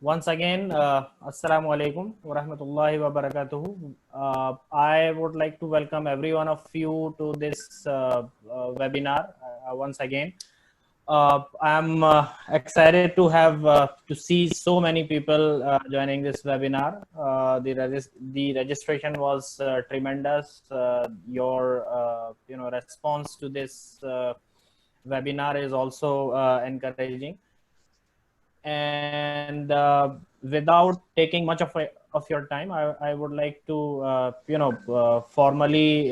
Once again, Assalamu alaikum wa rahmatullahi wa barakatuhu. I would like to welcome every one of you to this webinar once again. I'm excited to have to see so many people joining this webinar. The registration was tremendous. Your response to this webinar is also encouraging. And without taking much of your time, I would like to formally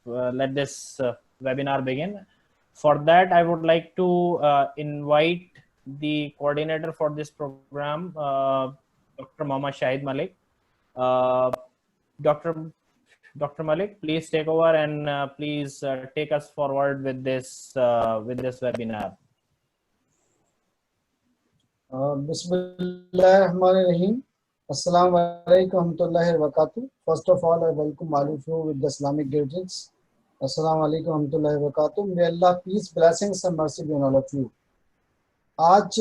let this webinar begin. For that, I would like to invite the coordinator for this program, Dr. Mohammad Shahid Malik. Dr. Malik, please take over and please take us forward with this webinar. Bismillahirrahmanirrahim. Assalamu alaikum warahmatullahi wabarakatuh. First of all, I welcome all of you with the Islamic greetings. Assalamu alaikum warahmatullahi wabarakatuh. May Allah peace, blessings and mercy be on all of you. आज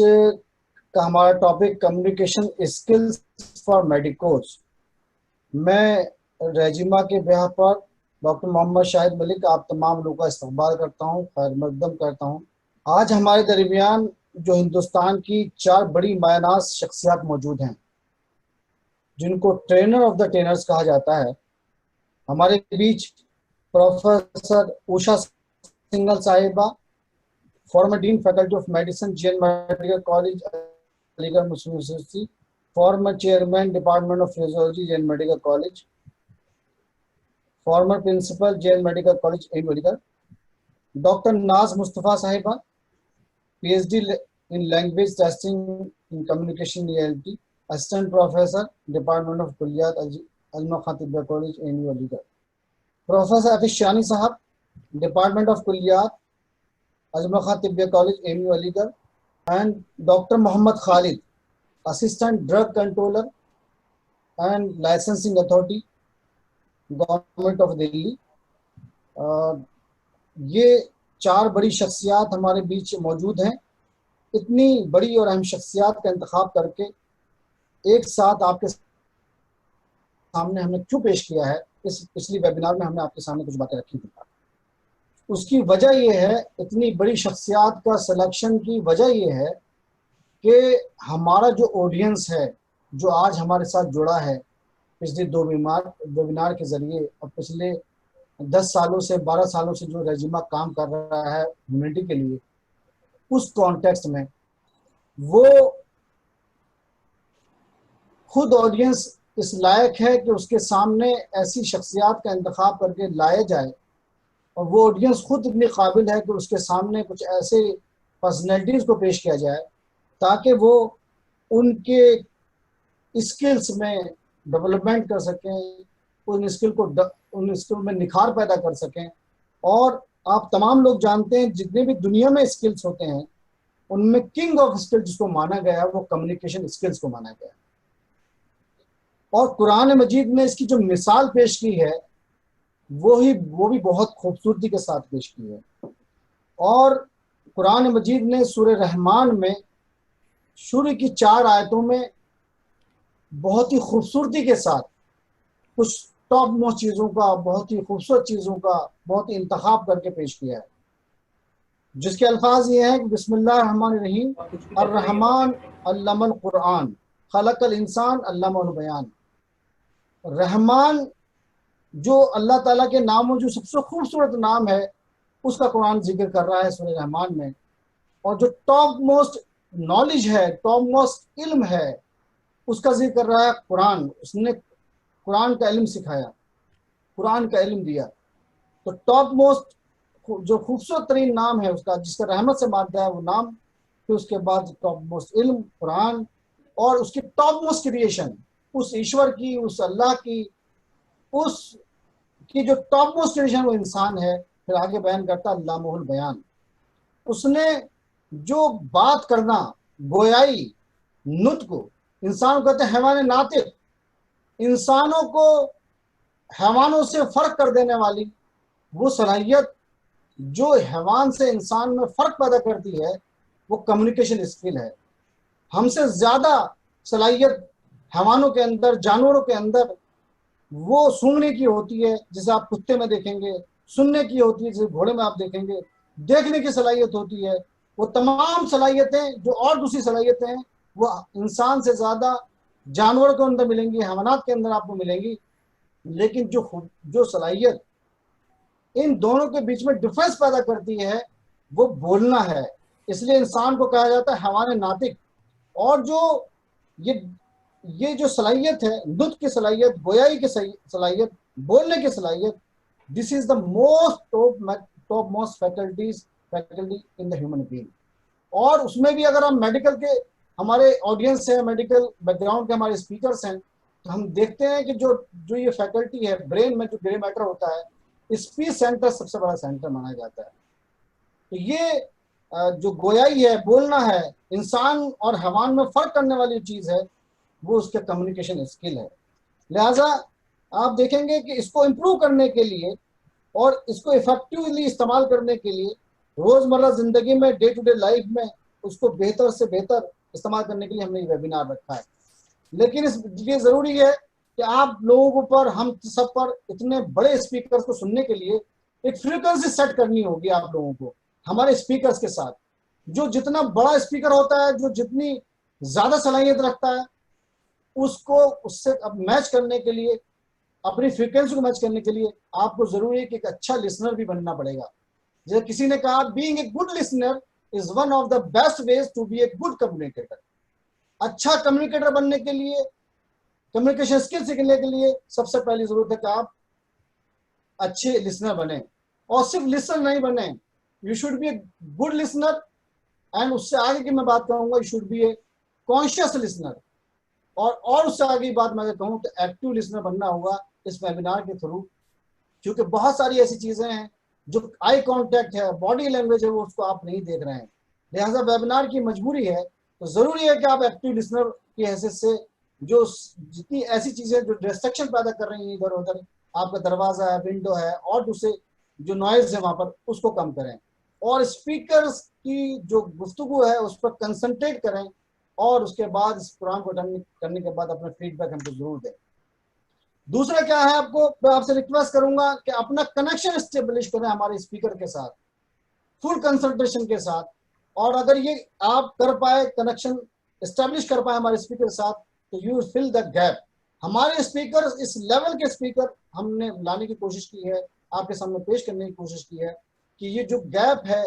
का हमारा topic communication skills for medicos. मैं रेजिमा के behalf पर doctor Mohammad Shahid Malik आप तमाम लोगों का इस्तकबाल करता हूँ, खैर मकदम करता हूँ। आज हमारे दरमियान जो हिंदुस्तान की 4 बड़ी मायनाज शख्सियत मौजूद हैं, जिनको ट्रेनर ऑफ द ट्रेनर्स कहा जाता है। हमारे बीच प्रोफेसर उषा सिंघल साहिबा, former dean faculty of medicine JN medical college Aligarh Muslim university, former chairman department of physiology JN medical college, former principal JN medical college Aligarh. Doctor नाज मुस्तफ़ा साहिबा, PhD in language testing in communication reality, assistant professor, Department of Kulliyat, Ajmal Khan Tibbiya College, ANU Aligarh. Professor Hafiz Shani Sahab, Department of Kulliyat, Ajmal Khan Tibbiya College, ANU Aligarh, and Dr. Muhammad Khalid, Assistant Drug Controller and Licensing Authority, Government of Delhi. ये 4 बड़ी शख्सियात हमारे बीच मौजूद हैं। इतनी बड़ी और अहम शख्सियात का इंतखाब करके एक साथ आपके सामने हमने क्यों पेश किया है, इस पिछली वेबिनार में हमने आपके सामने कुछ बातें रखी थी। उसकी वजह यह है, इतनी बड़ी शख्सियात का सिलेक्शन की वजह यह है कि हमारा जो ऑडियंस है, जो आज हमारे साथ जुड़ा है पिछले 2 वेबिनार के ज़रिए और पिछले 10 सालों से 12 सालों से जो रेजिमा काम कर रहा है ह्यूमैनिटी के लिए, उस कॉन्टेक्स्ट में वो खुद ऑडियंस इस लायक है कि उसके सामने ऐसी शख्सियात का इंतखाब करके लाया जाए, और वो ऑडियंस खुद इतनी काबिल है कि उसके सामने कुछ ऐसे पर्सनैलिटीज़ को पेश किया जाए ताकि वो उनके स्किल्स में डेवलपमेंट कर सकें, उन स्किल में निखार पैदा कर सकें। और आप तमाम लोग जानते हैं, जितने भी दुनिया में स्किल्स होते हैं उनमें किंग ऑफ स्किल जिसको माना गया है वो कम्युनिकेशन स्किल्स को माना गया है। और कुरान मजीद में इसकी जो मिसाल पेश की है वो भी बहुत खूबसूरती के साथ पेश की है। और कुरान मजीद ने सूरह रहमान में शुरू की 4 आयतों में बहुत ही खूबसूरती के साथ कुछ टॉप मोस्ट चीज़ों का, बहुत ही खूबसूरत चीज़ों का बहुत ही इंतखाब करके पेश किया है, जिसके अल्फाज ये हैं कि बिस्मिल्लाहिर्रहमानिर्रहीम, अर्रहमान अल्लमल कुरान, खलकल इंसान अल्लमहुल बयान। रहमान जो अल्लाह ताला के नामों जो सबसे खूबसूरत नाम है, उसका कुरान जिक्र कर रहा है सूरह रहमान में। और जो टॉप मोस्ट नॉलेज है, टॉप मोस्ट इल्म है, उसका जिक्र कर रहा है कुरान। उसने कुरान का इल्म सिखाया, कुरान का इल्म दिया। तो टॉप मोस्ट जो खूबसूरत तरीन नाम है उसका, जिसका रहमत से मादा है वो नाम, फिर उसके बाद टॉप मोस्ट इल्म कुरान, और उसकी टॉप मोस्ट क्रिएशन उस ईश्वर की, उस अल्लाह की, उसकी जो टॉप मोस्ट क्रिएशन वो इंसान है। फिर आगे बयान करता अल्लामुल बयान, उसने जो बात करना, गोयाई, नुत्क, इंसान को कहते हैं हैवान नातिक, इंसानों को हैवानों से फर्क कर देने वाली वो सलाहियत जो हैवान से इंसान में फ़र्क पैदा करती है, वो कम्युनिकेशन स्किल है। हमसे ज़्यादा सलाहियत हैवानों के अंदर, जानवरों के अंदर वो सूंघने की होती है जिसे आप कुत्ते में देखेंगे, सुनने की होती है जिसे घोड़े में आप देखेंगे, देखने की सलाहियत होती है। वो तमाम सलाहियतें जो और दूसरी सलाहियतें हैं वो इंसान से ज़्यादा जानवरों के अंदर मिलेंगी, हैवानात के अंदर आपको मिलेंगी। लेकिन जो सलाहियत इन दोनों के बीच में डिफरेंस पैदा करती है वो बोलना है। इसलिए इंसान को कहा जाता है हैवान नातिक। और जो ये ये जो सलाहियत है, नुत्क की सलाहियत, गोयाई की सलाहियत, बोलने की सलाहियत, this is the most top most faculty in the human being. और उसमें भी अगर हम मेडिकल के, हमारे ऑडियंस है, मेडिकल बैकग्राउंड के हमारे स्पीकर्स हैं, तो हम देखते हैं कि जो जो ये फैकल्टी है, ब्रेन में जो ग्रे मैटर होता है, स्पीच सेंटर सबसे बड़ा सेंटर माना जाता है। तो ये जो गोयाई है, बोलना है, इंसान और हैवान में फर्क करने वाली चीज है, वो उसके कम्युनिकेशन स्किल है। लिहाजा आप देखेंगे कि इसको इम्प्रूव करने के लिए और इसको इफेक्टिवली इस्तेमाल करने के लिए रोजमर्रा जिंदगी में, डे टू डे लाइफ में उसको बेहतर से बेहतर इस्तेमाल करने के लिए हमने ये वेबिनार रखा है। लेकिन ये जरूरी है कि आप लोगों पर, हम सब पर, इतने बड़े स्पीकर्स को सुनने के लिए एक फ्रीक्वेंसी सेट करनी होगी आप लोगों को हमारे स्पीकर्स के साथ। जो जितना बड़ा स्पीकर होता है, जो जितनी ज्यादा सलाहियत रखता है, उसको उससे अब मैच करने के लिए, अपनी फ्रीक्वेंसी को मैच करने के लिए आपको जरूरी है कि एक अच्छा लिसनर भी बनना पड़ेगा। जैसे किसी ने कहा, being a good listener is one of the best ways to be a good communicator. अच्छा कम्युनिकेटर बनने के लिए, कम्युनिकेशन स्किल सीखने के लिए सबसे पहली जरूरत है कि आप अच्छे लिसनर बने। और सिर्फ लिसनर नहीं बने, you should be a good listener. And उससे आगे की मैं बात कहूंगा, you should be a conscious listener. और उससे आगे की बात मैं कहूँ तो एक्टिव लिसनर बनना होगा इस वेबिनार के थ्रू। क्योंकि बहुत सारी ऐसी चीजें हैं जो आई कांटेक्ट है, बॉडी लैंग्वेज है, वो उसको आप नहीं देख रहे हैं। लिहाजा वेबिनार की मजबूरी है, तो जरूरी है कि आप एक्टिव लिसनर की हैसियत से जो जितनी ऐसी चीजें जो डिस्ट्रक्शन पैदा कर रही हैं इधर उधर, आपका दरवाजा है, विंडो है और दूसरे जो नॉइज है वहां पर, उसको कम करें। और स्पीकर्स की जो गुफ्तगू है उस पर कंसंट्रेट करें। और उसके बाद इस प्रोग्राम को अटेंड करने के बाद अपना फीडबैक हमको जरूर दें। दूसरा क्या है, आपको मैं आपसे रिक्वेस्ट करूंगा कि अपना कनेक्शन स्टेब्लिश करें हमारे स्पीकर के साथ, फुल कंसंट्रेशन के साथ। और अगर ये आप कर पाए, कनेक्शन स्टेब्लिश कर पाए हमारे स्पीकर के साथ, तो यू फिल द गैप। हमारे स्पीकर, इस लेवल के स्पीकर हमने लाने की कोशिश की है, आपके सामने पेश करने की कोशिश की है कि ये जो गैप है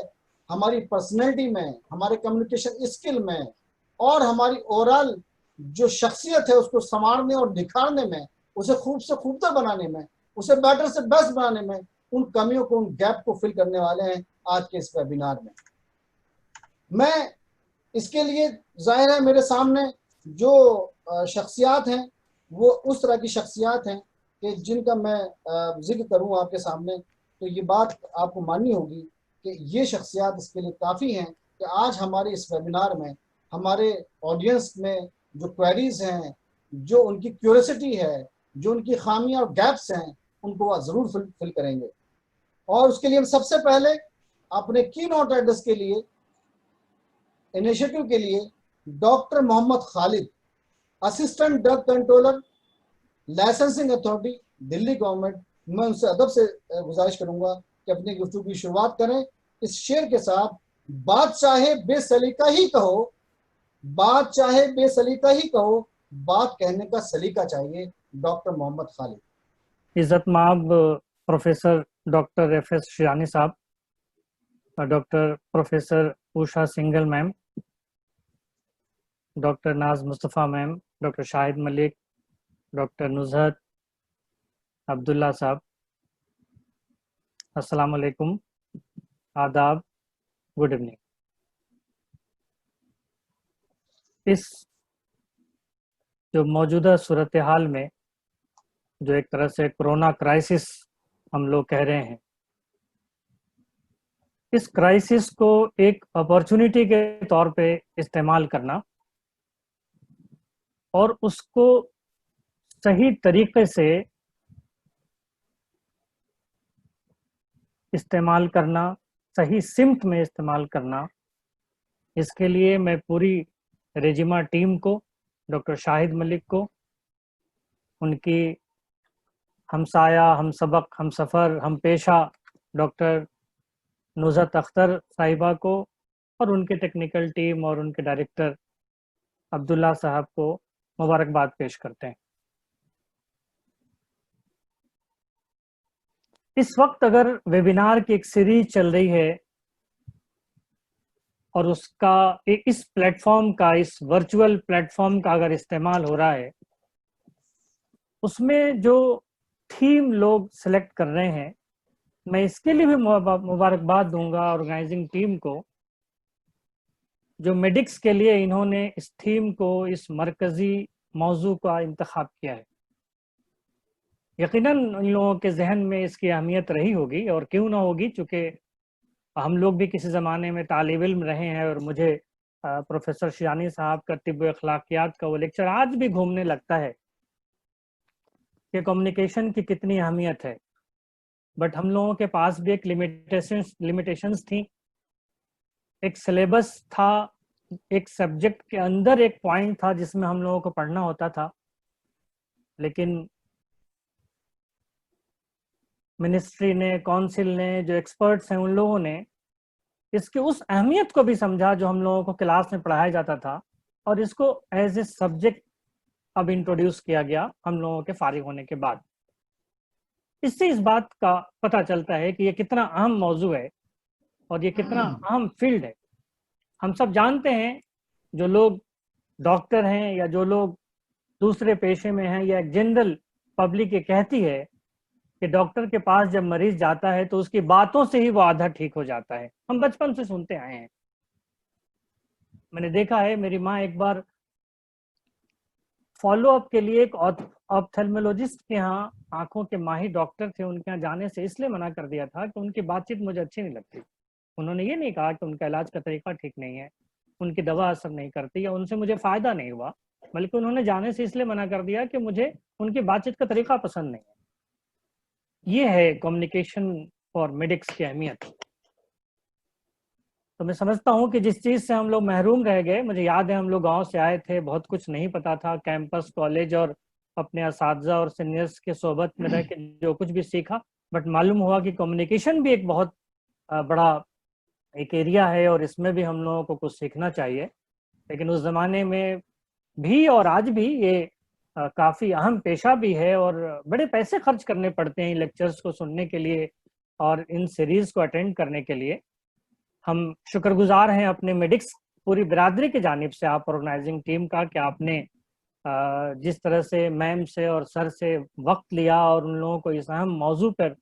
हमारी पर्सनैलिटी में, हमारे कम्युनिकेशन स्किल में और हमारी ओवरऑल जो शख्सियत है उसको संवारने और निखारने में, उसे खूब से खूबतर बनाने में, उसे बेटर से बेस्ट बनाने में, उन कमियों को, उन गैप को फिल करने वाले हैं आज के इस वेबिनार में। मैं इसके लिए, जाहिर है मेरे सामने जो शख्सियात हैं वो उस तरह की शख्सियात हैं कि जिनका मैं जिक्र करूं आपके सामने, तो ये बात आपको माननी होगी कि ये शख्सियात इसके लिए काफ़ी हैं कि आज हमारे इस वेबिनार में हमारे ऑडियंस में जो क्वेरीज हैं, जो उनकी क्यूरियोसिटी है, जो उनकी खामियां और गैप्स हैं, उनको वह ज़रूर फिल करेंगे। और उसके लिए हम सबसे पहले अपने की नोट एड्रेस के लिए, इनिशिएटिव के लिए doctor Mohammad Khalid, assistant drug controller, licensing authority, Delhi government, मैं उनसे अदब से गुजारिश करूंगा कि अपनी गुफ्तगू की शुरुआत करें इस शेर के साथ, बात चाहे बेसलीका ही कहो, बात चाहे बेसलीका ही कहो, बात कहने का सलीका चाहिए। डॉक्टर मोहम्मद खालिद। इज्जत माब प्रोफेसर डॉक्टर एफ.एस. शिरानी साहब, doctor professor Usha Singhal ma'am, doctor नाज Mustafa ma'am, doctor Shahid Malik, doctor Nuzhat Abdullah साहब, अस्सलाम वालेकुम, आदाब, गुड इवनिंग। इस जो मौजूदा सूरत हाल में, जो एक तरह से कोरोना क्राइसिस हम लोग कह रहे हैं, इस क्राइसिस को एक अपॉर्चुनिटी के तौर पे इस्तेमाल करना और उसको सही तरीके से इस्तेमाल करना, सही सिमत में इस्तेमाल करना, इसके लिए मैं पूरी रेजिमा टीम को डॉक्टर शाहिद मलिक को, उनकी हमसाया, हम सबक, हम सफ़र, हम पेशा डॉक्टर नुज़रत अख्तर साहिबा को, और उनके टेक्निकल टीम और उनके डायरेक्टर अब्दुल्ला साहब को मुबारकबाद पेश करते हैं। इस वक्त अगर वेबिनार की एक सीरीज चल रही है और उसका इस प्लेटफॉर्म का, इस वर्चुअल प्लेटफॉर्म का अगर इस्तेमाल हो रहा है, उसमें जो थीम लोग सेलेक्ट कर रहे हैं, मैं इसके लिए भी मुबारकबाद दूंगा ऑर्गेनाइजिंग टीम को, जो मेडिक्स के लिए इन्होंने इस थीम को, इस मरकजी मौजू का इंतखाब किया है। यकीनन इन लोगों के जहन में इसकी अहमियत रही होगी, और क्यों ना होगी, चूँकि हम लोग भी किसी ज़माने में तालिब इल्म रहे हैं, और मुझे प्रोफेसर शियानी साहब का तिब्ब अखलाकियात का वो लेक्चर आज भी घूमने लगता है कि कम्युनिकेशन की कितनी अहमियत है। बट हम लोगों के पास भी एक लिमिटेशंस थी, एक सिलेबस था, एक सब्जेक्ट के अंदर एक पॉइंट था जिसमें हम लोगों को पढ़ना होता था, लेकिन मिनिस्ट्री ने, काउंसिल ने, जो एक्सपर्ट्स हैं, उन लोगों ने इसकी उस अहमियत को भी समझा जो हम लोगों को क्लास में पढ़ाया जाता था, और इसको एज ए सब्जेक्ट अब इंट्रोड्यूस किया गया हम लोगों के फारिग होने के बाद। इससे इस बात का पता चलता है कि ये कितना अहम मौजू है और ये कितना अहम फील्ड है। हम सब जानते हैं, जो लोग डॉक्टर हैं या जो लोग दूसरे पेशे में हैं, या जनरल पब्लिक ये कहती है कि डॉक्टर के पास जब मरीज जाता है तो उसकी बातों से ही वो आधा ठीक हो जाता है। हम बचपन से सुनते आए हैं। मैंने देखा है, मेरी माँ एक बार फॉलो अप के लिए एक ऑप्थेल्मोलॉजिस्ट के यहाँ, आंखों के माहिर डॉक्टर थे, उनके यहाँ जाने से इसलिए मना कर दिया था कि उनकी बातचीत मुझे अच्छी नहीं लगती। उन्होंने ये नहीं कहा कि उनका इलाज का तरीका ठीक नहीं है, उनकी दवा असर नहीं करती, या उनसे मुझे फायदा नहीं हुआ, बल्कि उन्होंने जाने से इसलिए मना कर दिया कि मुझे उनकी बातचीत का तरीका पसंद नहीं है। ये है कम्युनिकेशन फॉर मेडिक्स की अहमियत। तो मैं समझता हूँ कि जिस चीज़ से हम लोग महरूम रह गए, मुझे याद है हम लोग गांव से आए थे, बहुत कुछ नहीं पता था, कैंपस, कॉलेज और अपने असातिज़ा और सीनियर्स के सोबत में रह के जो कुछ भी सीखा, बट मालूम हुआ कि कम्युनिकेशन भी एक बहुत बड़ा एक एरिया है और इसमें भी हम लोगों को कुछ सीखना चाहिए। लेकिन उस ज़माने में भी और आज भी ये काफ़ी अहम पेशा भी है, और बड़े पैसे खर्च करने पड़ते हैं लेक्चर्स को सुनने के लिए और इन सीरीज़ को अटेंड करने के लिए। हम शुक्रगुजार हैं अपने मेडिक्स पूरी बिरादरी की जानिब से, आप ऑर्गेनाइजिंग टीम का, कि आपने जिस तरह से मैम से और सर से वक्त लिया और उन लोगों को इस अहम मौजू पर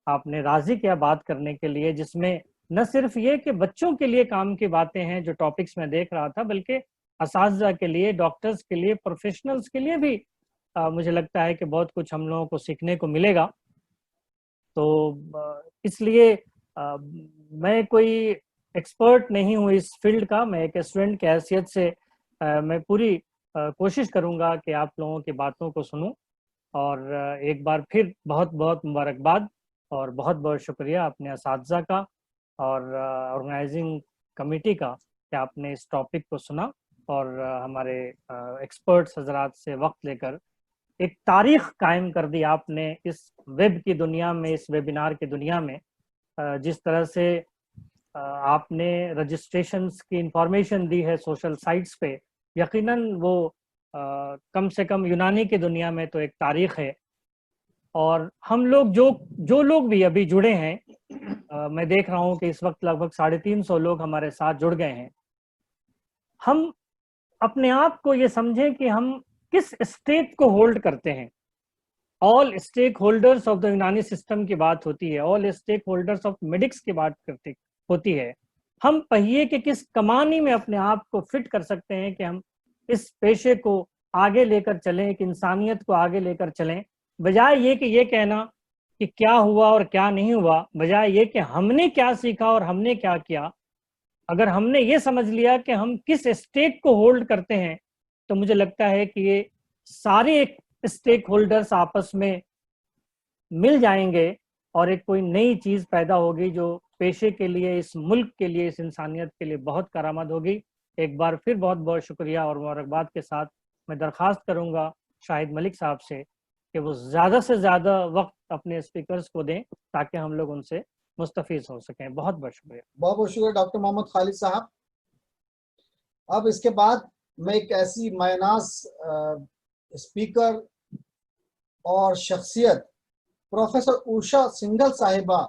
आपने राज़ी किया बात करने के लिए, जिसमें न सिर्फ ये कि बच्चों के लिए काम की बातें हैं जो टॉपिक्स में देख रहा था, बल्कि असातिज़ा के लिए, डॉक्टर्स के लिए, प्रोफेशनल्स के लिए भी मुझे लगता है कि बहुत कुछ हम लोगों को सीखने को मिलेगा। तो इसलिए मैं कोई एक्सपर्ट नहीं हूँ इस फील्ड का, मैं एक स्टूडेंट की हैसियत से मैं पूरी कोशिश करूँगा कि आप लोगों की बातों को सुनूं, और एक बार फिर बहुत बहुत मुबारकबाद और बहुत बहुत शुक्रिया अपने असातिज़ा का और ऑर्गेनाइजिंग कमेटी का कि आपने इस टॉपिक को सुना और हमारे एक्सपर्ट्स हजरात से वक्त लेकर एक तारीख कायम कर दी आपने इस वेब की दुनिया में, इस वेबिनार की दुनिया में। जिस तरह से आपने रजिस्ट्रेशंस की इंफॉर्मेशन दी है सोशल साइट्स पे, यकीनन वो कम से कम यूनानी की दुनिया में तो एक तारीख है। और हम लोग जो लोग भी अभी जुड़े हैं, मैं देख रहा हूँ कि इस वक्त लगभग 350 लोग हमारे साथ जुड़ गए हैं। हम अपने आप को ये समझें कि हम किस स्टेक को होल्ड करते हैं। All stakeholders of the Unani system की बात होती है, all stakeholders of medics की बात करती होती है। हम पहिए के किस कमानी में अपने आप को फिट कर सकते हैं कि हम इस पेशे को आगे लेकर चलें, एक इंसानियत को आगे लेकर चलें, बजाय ये कि ये कहना कि क्या हुआ और क्या नहीं हुआ, बजाय ये कि हमने क्या सीखा और हमने क्या किया। अगर हमने ये समझ लिया कि हम किस स्टेक को होल्ड करते हैं, तो मुझे लगता है कि ये सारे स्टेक होल्डर्स आपस में मिल जाएंगे और एक कोई नई चीज पैदा होगी जो पेशे के लिए, इस मुल्क के लिए, इस इंसानियत के लिए बहुत करामद होगी। एक बार फिर बहुत बहुत शुक्रिया और मुबारकबाद के साथ मैं दरख्वास्त करूंगा शाहिद मलिक साहब से कि वो ज़्यादा से ज़्यादा वक्त अपने स्पीकर्स को दें ताकि हम लोग उनसे मुस्तफ़ीज़ हो सकें। बहुत बहुत शुक्रिया। बहुत बहुत शुक्रिया डॉक्टर मोहम्मद खालिद साहब। अब इसके बाद मैं एक ऐसी मायनाज स्पीकर और शख्सियत प्रोफेसर उषा सिंघल साहिबा,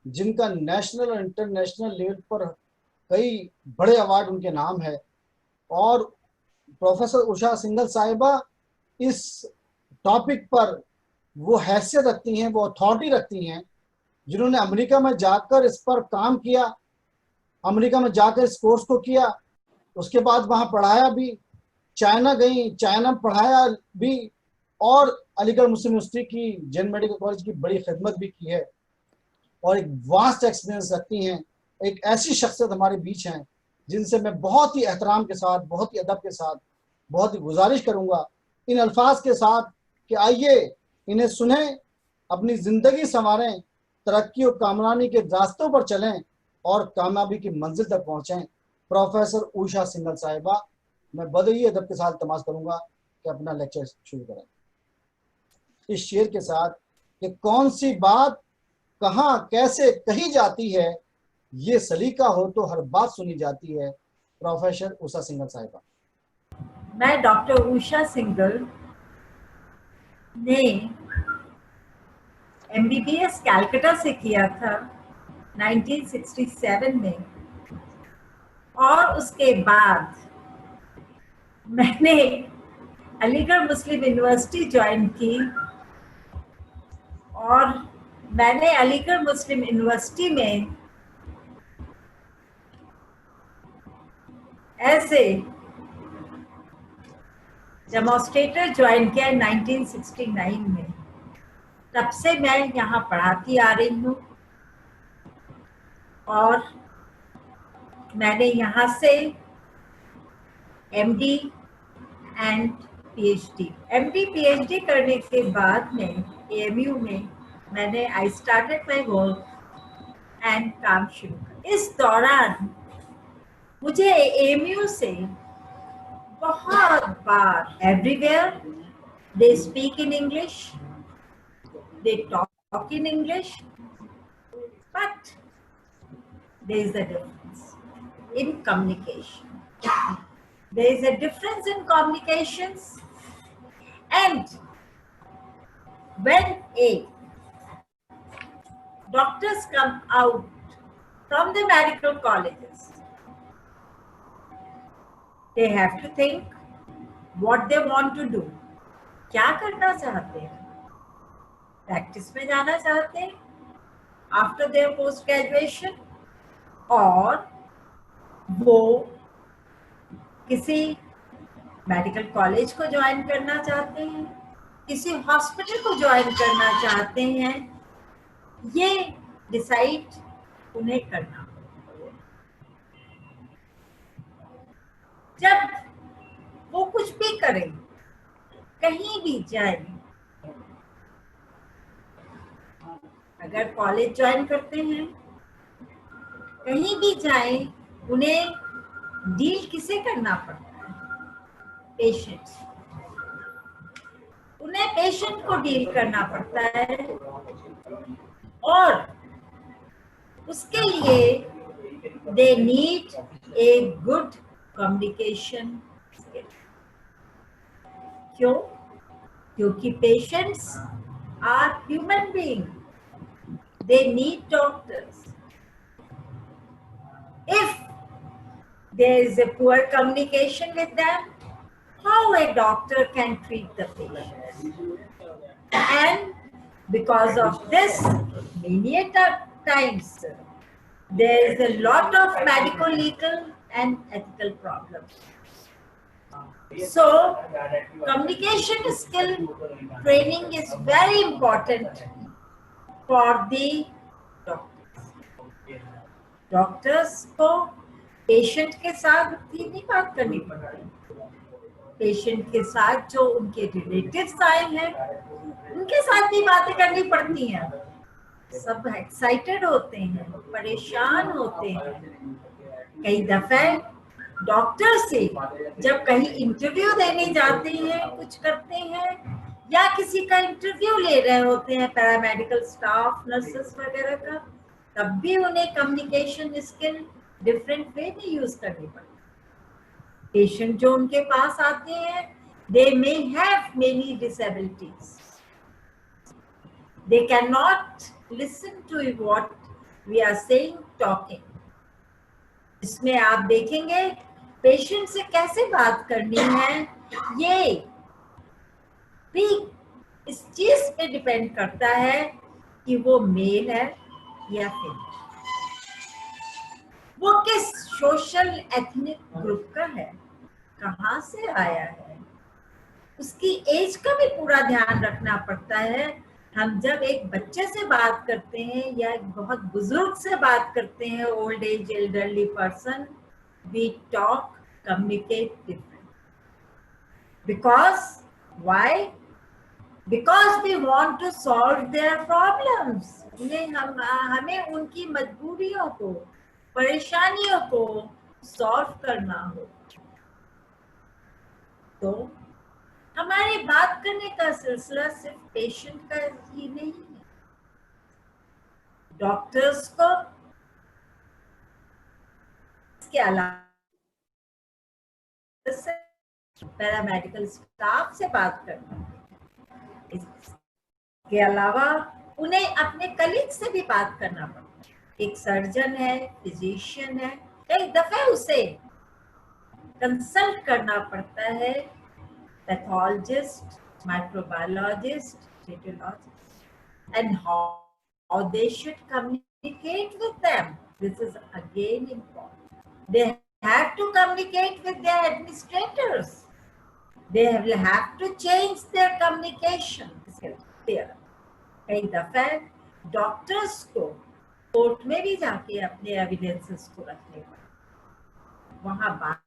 जिनका नेशनल और इंटरनेशनल लेवल पर कई बड़े अवार्ड उनके नाम है, और प्रोफेसर उषा सिंघल साहिबा इस टॉपिक पर वो हैसियत रखती हैं, वो अथॉरिटी रखती हैं, जिन्होंने अमेरिका में जाकर इस पर काम किया, अमेरिका में जाकर इस कोर्स को किया, उसके बाद वहाँ पढ़ाया भी, चाइना गई, चाइना में पढ़ाया भी, और अलीगढ़ मुस्लिम यूनिवर्सिटी की जैन मेडिकल कॉलेज की बड़ी खिदमत भी की है, और एक वास्ट एक्सपीरियंस रखती हैं। एक ऐसी शख्सियत हमारे बीच हैं जिनसे मैं बहुत ही एहतराम के साथ, बहुत ही अदब के साथ, बहुत ही गुजारिश करूँगा इन अल्फाज के साथ कि आइए इन्हें सुने, अपनी ज़िंदगी संवारें, तरक्की और कामयाबी के रास्तों पर चलें और कामयाबी की मंजिल तक पहुँचें। प्रोफेसर उषा सिंघल साहिबा, मैं बड़े ही अदब के साथ तमाश करूँगा कि अपना लेक्चर शुरू करें इस शेर के साथ कि कौन सी बात कहाँ कैसे कही जाती है, ये सलीका हो तो हर बात सुनी जाती है। प्रोफेसर उषा सिंघल साहिबा। मैं डॉक्टर उषा सिंघल ने MBBS कैलकाटा से किया था 1967 में, और उसके बाद मैंने अलीगढ़ मुस्लिम यूनिवर्सिटी ज्वाइन की, और मैंने अलीगढ़ मुस्लिम यूनिवर्सिटी में एज ए डेमोन्स्ट्रेटर ज्वाइन किया 1969 में। तब से मैं यहाँ पढ़ाती आ रही हूँ, और मैंने यहाँ से MD एंड PhD करने के बाद में AMU में मैंने I started my work and काम शुरू किया। इस दौरान मुझे AMU से बहुत बार, everywhere they speak in English, they talk in English, but there is a difference in communication. There is a difference in communications, and when doctors come out from the medical colleges, they have to think what they want to do. क्या करना चाहते हैं? Practice में जाना चाहते हैं after their post graduation, और वो किसी मेडिकल कॉलेज को ज्वाइन करना चाहते हैं, किसी हॉस्पिटल को ज्वाइन करना चाहते हैं, ये डिसाइड उन्हें करना। जब वो कुछ भी करें, कहीं भी जाए, अगर कॉलेज ज्वाइन करते हैं, कहीं भी जाए, उन्हें डील किसे करना पड़ता है? पेशेंट्स। उन्हें पेशेंट को डील करना पड़ता है, और उसके लिए they need a good communication skill. क्यों? क्योंकि patients are human being, they need doctors. If there is a poor communication with them, how a doctor can treat the patient? And because of this, many times there is a lot of medical, legal and ethical problems. So communication skill training is very important for the doctors. Doctors को patient के साथ नहीं बात करनी पड़ती, patient के साथ जो उनके रिलेटिव्स आए हैं उनके साथ भी बातें करनी पड़ती हैं। सब एक्साइटेड होते हैं, परेशान होते हैं। कई दफे डॉक्टर से जब कहीं इंटरव्यू देने जाते हैं, कुछ करते हैं, या किसी का इंटरव्यू ले रहे होते हैं पैरामेडिकल स्टाफ, नर्सेस वगैरह का, तब भी उन्हें कम्युनिकेशन स्किल डिफरेंट वे में यूज करनी पड़ती है। पेशेंट जो उनके पास आते हैं, they may have many disabilities. They cannot listen to what we are saying, talking. इसमें आप देखेंगे पेशेंट से कैसे बात करनी है, ये भी इस चीज पे डिपेंड करता है कि वो मेल है या फीमेल, वो किस सोशल एथनिक ग्रुप का है, कहाँ से आया है, उसकी एज का भी पूरा ध्यान रखना पड़ता है। हम जब एक बच्चे से बात करते हैं या एक बहुत बुजुर्ग से बात करते हैं, old age elderly person, we talk, communicate different. Because why? Because we want to solve their problems. हमें उनकी मजबूरियों को, परेशानियों को सॉल्व करना हो। तो हमारी बात करने का सिलसिला सिर्फ पेशेंट का ही नहीं है। डॉक्टर्स को इसके अलावा पैरामेडिकल स्टाफ से बात करना, इसके अलावा उन्हें अपने कलीग से भी बात करना पड़ता है। एक सर्जन है, फिजिशियन है, एक दफे उसे कंसल्ट करना पड़ता है pathologist, microbiologist, radiologist, and how they should communicate with them. This is again important. They have to communicate with their administrators. They will have to change their communication. कई दफे डॉक्टर्स को कोर्ट में भी जाके अपने एविडेंसेस को रखने पड़ते, वहां बात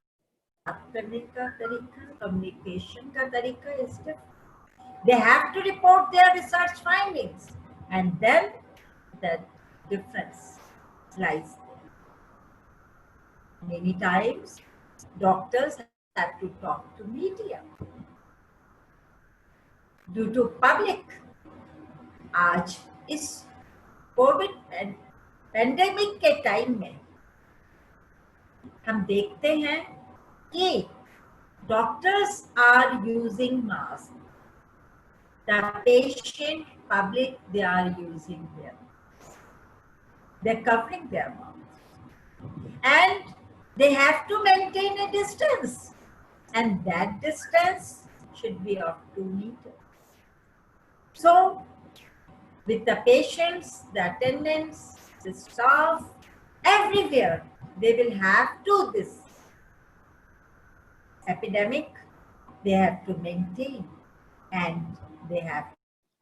करने का तरीका, कम्युनिकेशन का तरीका is different. They have to report their research findings, and then the difference lies there. Many times, doctors have to talk to media. Due to public, आज इस कोविड पेंडेमिक के टाइम में हम देखते हैं कि doctors are using mask. The patient, public, they are using their mask. They're covering their mouth, and they have to maintain a distance, and that distance should be of 2 meters. So, with the patients, the attendants, the staff, everywhere, they will have to this epidemic, they have to maintain, and they have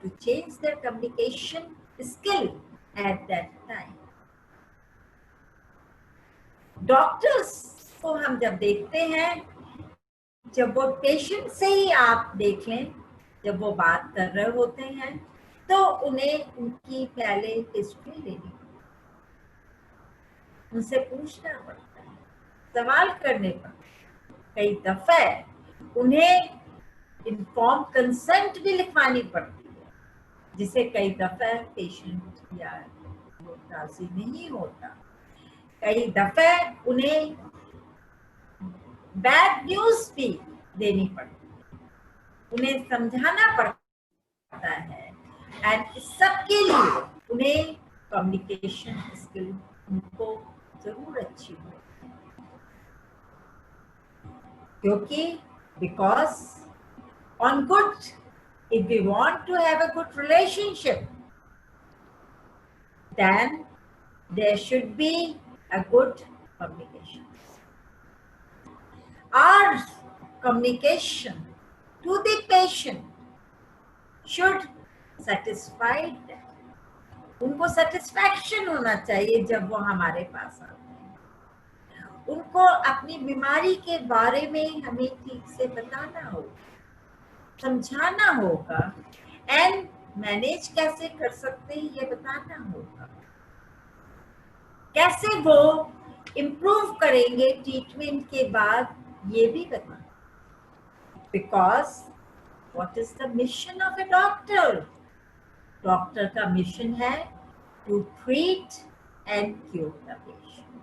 to change their communication skill at that time. Doctors को हम जब देखते हैं, जब वो patient से ही आप देख लें, जब वो बात कर रहे होते हैं, तो उन्हें उनकी पहले हिस्ट्री लेनी पड़ती है, उनसे पूछना पड़ता है, सवाल करने पड़ते हैं। कई दफे उन्हें इन्फॉर्म कंसेंट भी लिखवानी पड़ती है, जिसे कई दफे पेशेंट या राजी नहीं होता। कई दफे उन्हें बैड न्यूज भी देनी पड़ती है, उन्हें समझाना पड़ता है, एंड इस सब के लिए उन्हें कम्युनिकेशन स्किल उनको जरूर अच्छी हो, क्योंकि because on good, if we want to have a good relationship, then there should be a good communication. Our communication to the patient should satisfy them. उनको satisfaction होना चाहिए जब वो हमारे पास आते हैं। उनको अपनी बीमारी के बारे में हमें ठीक से बताना होगा, समझाना होगा, एंड मैनेज कैसे कर सकते हैं ये बताना होगा। कैसे वो इम्प्रूव करेंगे ट्रीटमेंट के बाद, ये भी बताएं। Because what is the mission of a doctor? Doctor का मिशन है to treat and cure the patient,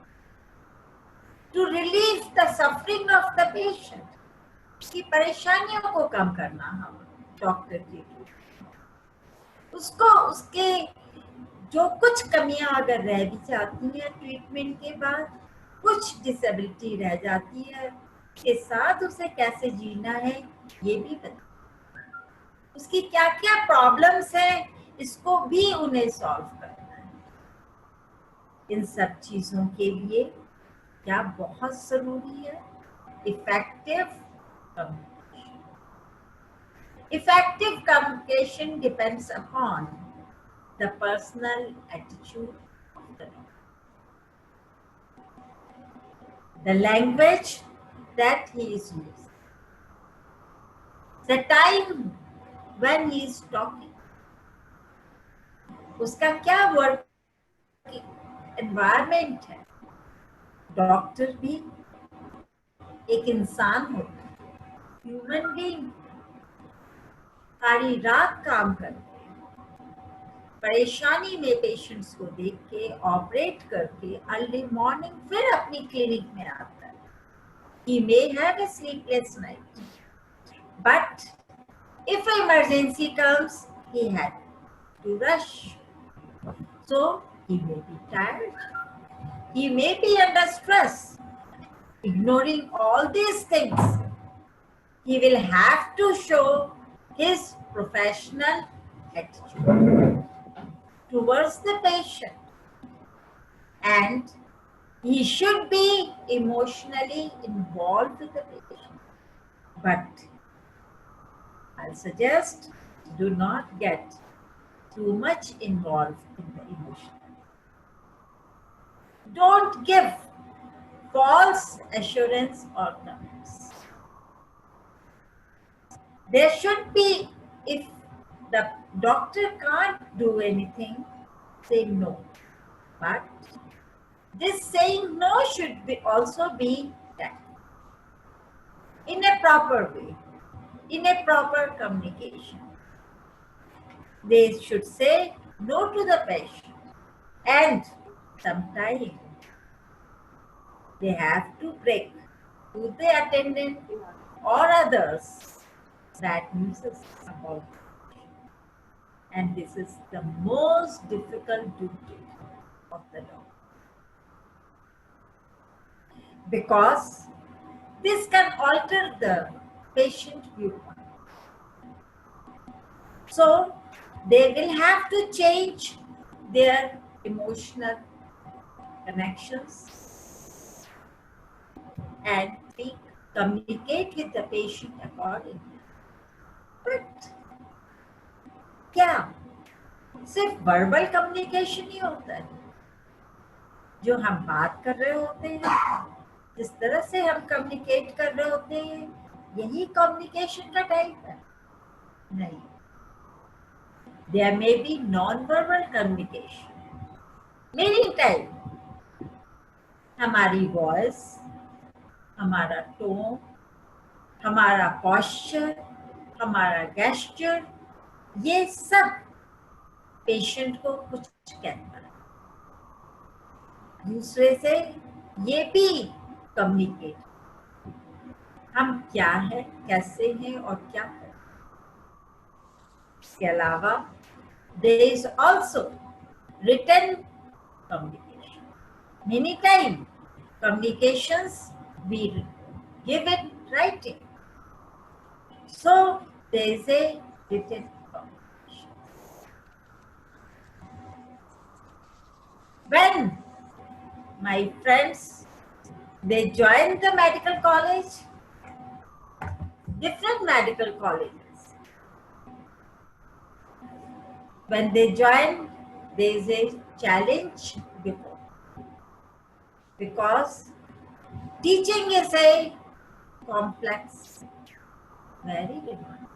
to relieve the suffering of the patient, उसकी परेशानियों को कम करना। हम डॉक्टर की उसको उसके जो कुछ कमियां अगर रह भी जाती हैं ट्रीटमेंट के बाद, कुछ डिसेबिलिटी रह जाती है, के साथ उसे कैसे जीना है ये भी बता, उसकी क्या क्या प्रॉब्लम्स हैं इसको भी उन्हें सॉल्व करना है। इन सब चीजों के लिए क्या बहुत जरूरी है? Effective communication. Effective communication depends upon the personal attitude of the doctor, the language that he is using, the time when he is talking, उसका क्या वर्क एनवायरमेंट है। डॉक्टर भी एक इंसान होता है, ह्यूमन बीइंग, सारी रात काम करते, परेशानी में पेशेंट्स को देख के ऑपरेट करके अर्ली मॉर्निंग फिर अपनी क्लिनिक में आता है। He may have a sleepless night, but if emergency comes, he had to rush. So he may be tired, he may be under stress. Ignoring all these things, he will have to show his professional attitude towards the patient, and he should be emotionally involved with the patient. But I'll suggest do not get too much involved in the emotion. Don't give false assurance or comments. There should be, if the doctor can't do anything, say no. But this saying no should be also be done in a proper way, in a proper communication. They should say no to the patient, and sometimes they have to break to the attendant or others that news about. And this is the most difficult duty of the doctor, because this can alter the patient viewpoint. So they will have to change their emotional connections and communicate with the patient accordingly. But क्या सिर्फ verbal communication ही होता है? जो हम बात कर रहे होते हैं, जिस तरह से हम कम्युनिकेट कर रहे होते हैं, यही कम्युनिकेशन का टाइप है? नहीं। There may be non-verbal communication. Meaning type, हमारी वॉइस, हमारा टोन, हमारा पॉस्चर, हमारा गेस्चर, ये सब पेशेंट को कुछ कहता है। दूसरे से ये भी कम्युनिकेट, हम क्या है, कैसे हैं और क्या करें। इसके अलावा there is also written communication. Many times communications we give it writing, so there is a written. When my friends, they joined the medical college, different medical colleges, when they join, there is a challenge before, because teaching is a complex, very demanding.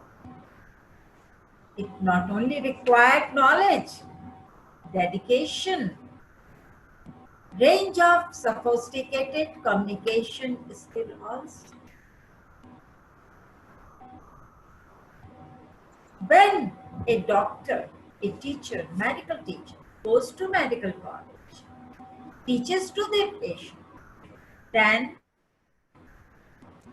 It not only required knowledge, dedication, range of sophisticated communication skill also. When a doctor, a teacher, medical teacher goes to medical college, teaches to the patient, then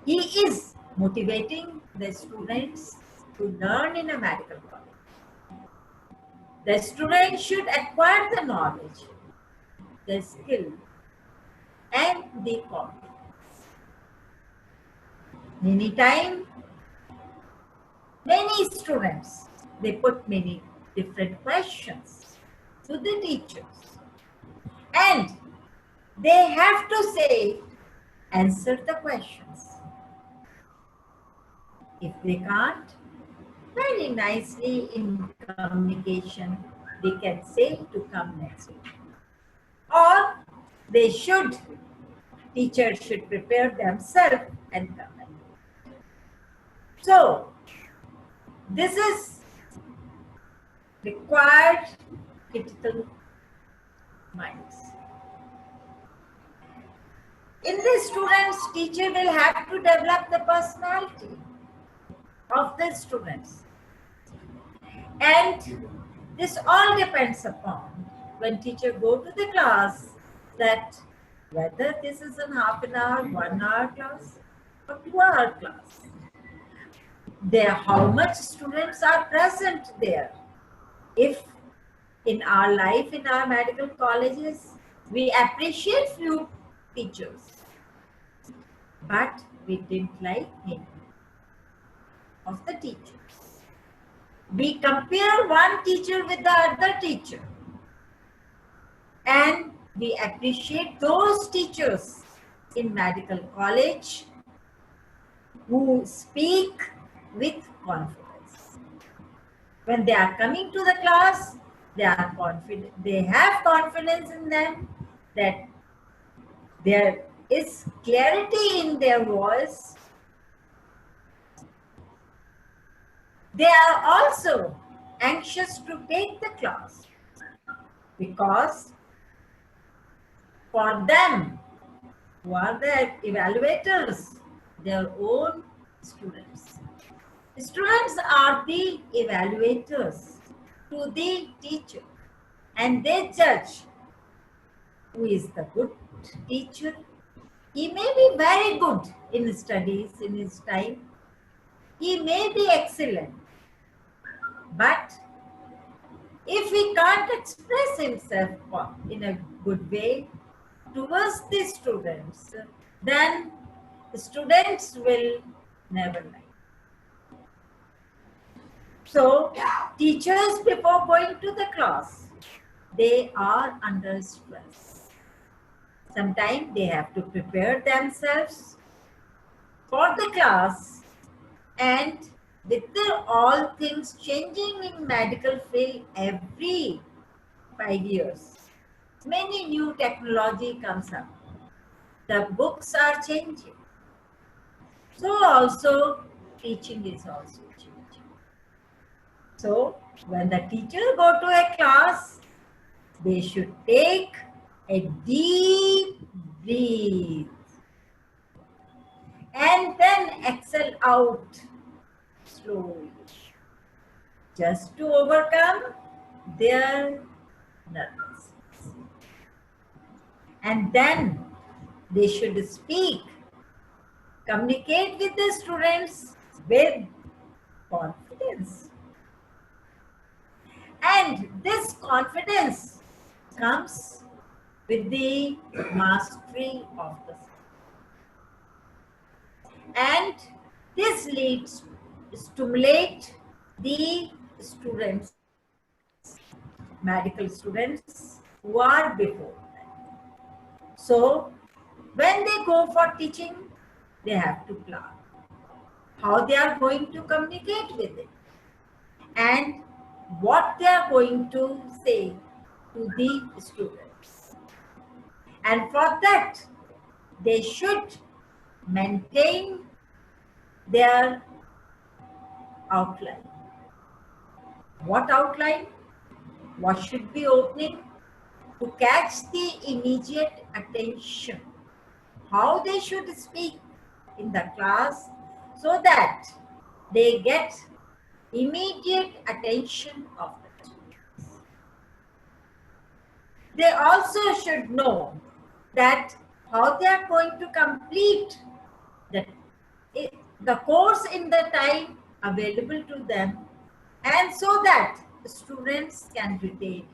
he is motivating the students to learn in a medical college. The student should acquire the knowledge, the skill, and the competence. Many times, many students, they put many different questions to the teachers. And they have to say, answer the questions. If they can't, very nicely in communication, they can say to come next week. Or they should, teachers should prepare themselves and come back. So, this is required critical minds. In the students, teacher will have to develop the personality of the students. And this all depends upon when teacher go to the class that whether this is an half an hour, 1 hour class or 2 hour class. There, how much students are present there. If in our life, in our medical colleges, we appreciate few teachers, but we didn't like many of the teachers. We compare one teacher with the other teacher, and we appreciate those teachers in medical college who speak with confidence. When they are coming to the class, they are confident. They have confidence in them that there is clarity in their voice. They are also anxious to take the class because for them, who are the evaluators, their own students. Students are the evaluators to the teacher, and they judge who is the good teacher. He may be very good in studies in his time. He may be excellent. But if he can't express himself in a good way towards the students, then the students will never like. So, teachers before going to the class, they are under stress. Sometimes they have to prepare themselves for the class, and with all things changing in medical field every 5 years, many new technology comes up. The books are changing. So also teaching is also changing. So when the teacher go to a class, they should take a deep breath and then exhale out slowly, just to overcome their nervousness. And then they should speak, communicate with the students with confidence. And this confidence comes with the mastery of the subject. And this leads to stimulate the students, medical students who are before them. So when they go for teaching, they have to plan how they are going to communicate with it and what they are going to say to the students. And for that, they should maintain their outline. What outline? What should be opening? to catch the immediate attention, how they should speak in the class so that they get immediate attention of the students. They also should know that how they are going to complete the course in the time available to them, and so that students can retain it.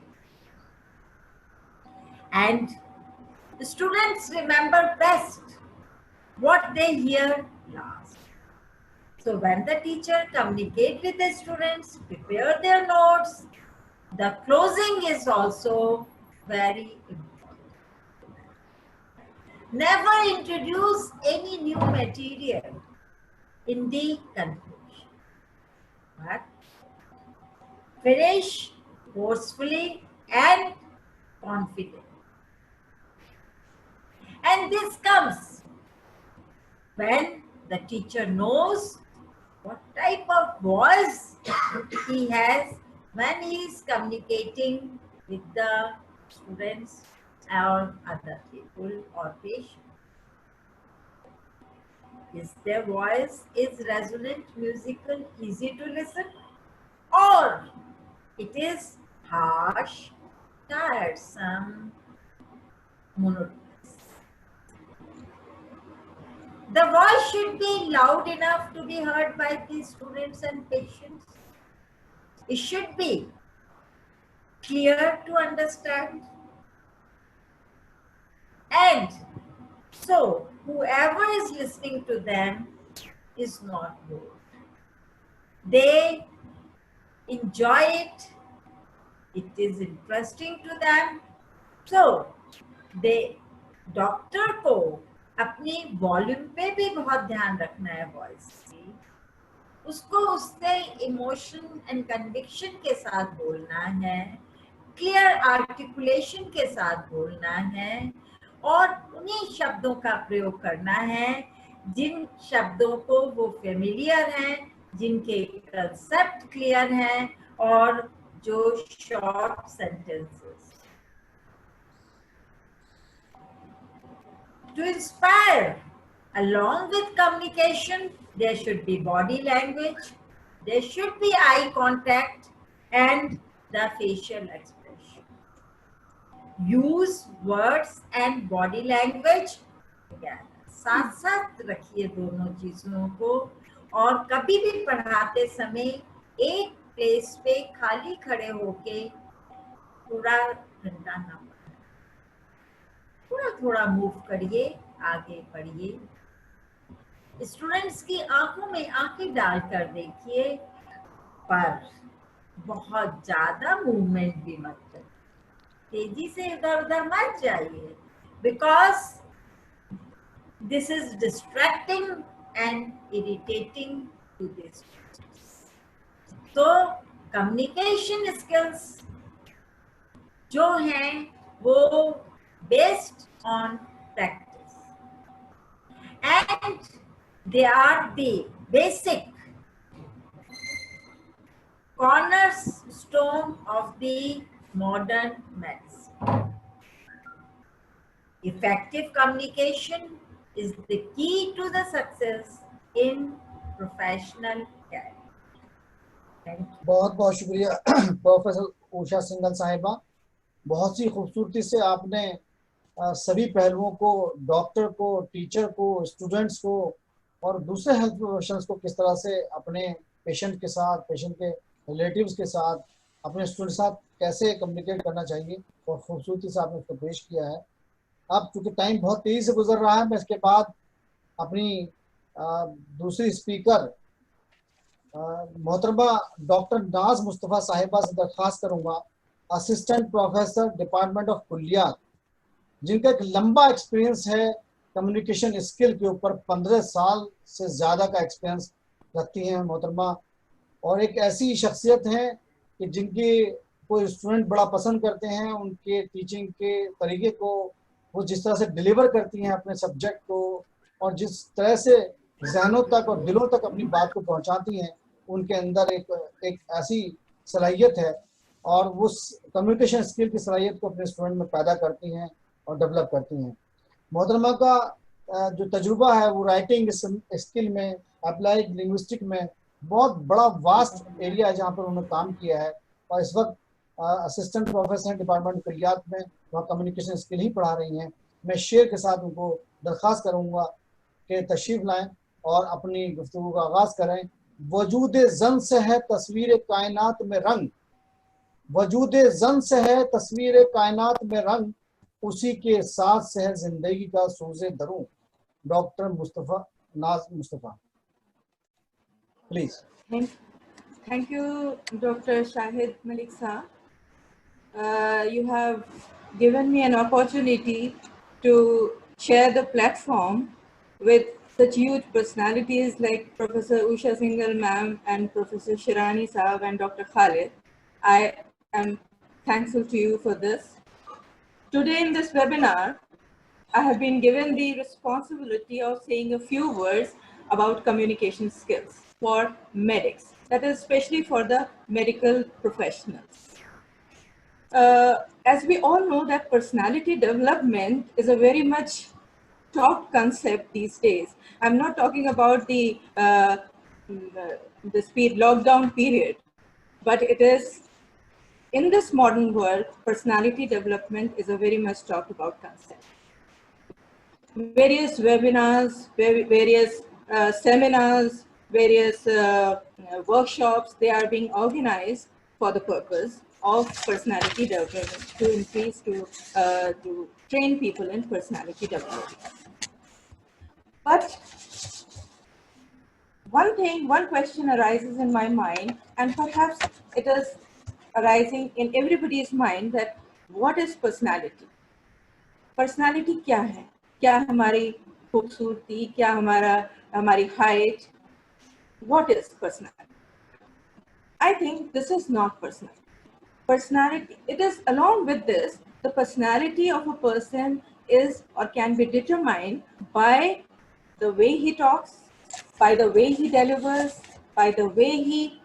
And the students remember best what they hear last. So when the teacher communicates with the students, prepare their notes, the closing is also very important. Never introduce any new material in the conclusion, but finish forcefully and confidently. And this comes when the teacher knows what type of voice he has when he is communicating with the students or other people or patients. Is their voice is resonant, musical, easy to listen, or it is harsh, tiresome, monotonous? The voice should be loud enough to be heard by the students and patients. It should be clear to understand. And so whoever is listening to them is not bored. They enjoy it. It is interesting to them. So doctor को अपनी volume पे भी बहुत ध्यान रखना है voice की, उसको उससे इमोशन एंड कन्विक्शन के साथ बोलना है, क्लियर आर्टिकुलेशन के साथ बोलना है, और उन्हीं शब्दों का प्रयोग करना है जिन शब्दों को वो फेमिलियर हैं, जिनके कंसेप्ट क्लियर हैं, और जो short sentences. To inspire, along with communication, there should be body language, there should be eye contact, and the facial expression. Use words and body language together. साथ साथ रखिए दोनों चीजों को, और कभी भी पढ़ाते समय एक प्लेस पे खाली खड़े होके पूरा घंटा ना, थोड़ा थोड़ा मूव करिए, आगे बढ़िए. स्टूडेंट्स की आंखों में आंखें डालकर देखिए, पर बहुत ज्यादा मूवमेंट भी मत करिए, तेजी से इधर उधर मत जाइए, because this is distracting and irritating to this. तो कम्युनिकेशन स्किल्स जो हैं वो based on practice, and they are the basic cornerstone of the modern medicine. Effective communication is the key to the success in professional care. Thank you. बहुत बहुत शुक्रिया professor Usha Singhal साहिबा. बहुत सी खूबसूरती से आपने सभी पहलुओं को, डॉक्टर को, टीचर को, स्टूडेंट्स को और दूसरे हेल्थ प्रोफेशनल्स को किस तरह से अपने पेशेंट के साथ, पेशेंट के रिलेटिव्स के साथ, अपने स्टूडेंट के साथ कैसे कम्युनिकेट करना चाहिए, और खूबसूरती से आपने उसको पेश किया है. अब चूँकि टाइम बहुत तेज़ी से गुजर रहा है, मैं इसके बाद अपनी दूसरी स्पीकर मोहतरमा डॉक्टर नाज मुस्तफ़ा साहिबा से दरख्वास्त करूँगा, असिस्टेंट प्रोफेसर डिपार्टमेंट ऑफ कुल्लियात, जिनका एक लंबा एक्सपीरियंस है कम्युनिकेशन स्किल के ऊपर. 15 साल से ज़्यादा का एक्सपीरियंस रखती हैं मोहतरमा, और एक ऐसी शख्सियत हैं कि जिनकी कोई स्टूडेंट बड़ा पसंद करते हैं, उनके टीचिंग के तरीके को, वो जिस तरह से डिलीवर करती हैं अपने सब्जेक्ट को, और जिस तरह से जहनों तक और दिलों तक अपनी बात को पहुंचाती हैं, उनके अंदर एक ऐसी सलाहियत है और उस कम्युनिकेशन स्किल की सलाहियत को अपने स्टूडेंट में पैदा करती हैं और डेवलप करती हैं। मोहतरमा का जो तजुर्बा है वो राइटिंग स्किल में, अप्लाइड लिंग्विस्टिक में बहुत बड़ा वास्ट एरिया है जहाँ पर उन्होंने काम किया है, और इस वक्त असिस्टेंट प्रोफेसर डिपार्टमेंट कुलियात में वहाँ कम्युनिकेशन स्किल ही पढ़ा रही हैं। मैं शेर के साथ उनको दरख्वास्त करूँगा कि तशरीफ़ लाएँ और अपनी गुफ्तगू का आगाज़ करें। वजूद जन से है तस्वीर कायनात में रंग, वजूद जन से है तस्वीर कायनात में रंग, उसी के साथ से है जिंदगी का सूज़े दरूं। डॉक्टर मुस्तफ़ा नाज Mustafa, please. Thank you, Dr. Shahid Malik Sir. You have given me an opportunity to share the platform with such huge personalities like Professor Usha Singhal ma'am and Professor Shirani Saab and Dr. Khalid. I am thankful to you for this. Today in this webinar, I have been given the responsibility of saying a few words about communication skills for medics, that is especially for the medical professionals. As we all know that personality development is a very much top concept these days. I'm not talking about the speed lockdown period, but it is in this modern world, personality development is a very much talked about concept. Various webinars, various seminars, various workshops, they are being organized for the purpose of personality development, to increase, to train people in personality development. But one question arises in my mind, and perhaps it is arising in everybody's mind, that what is personality? Personality क्या है? क्या हमारी खूबसूरती, क्या हमारी height? What is personality? I think this is not personality. Personality, it is along with this, the personality of a person is or can be determined by the way he talks, by the way he delivers, by the way he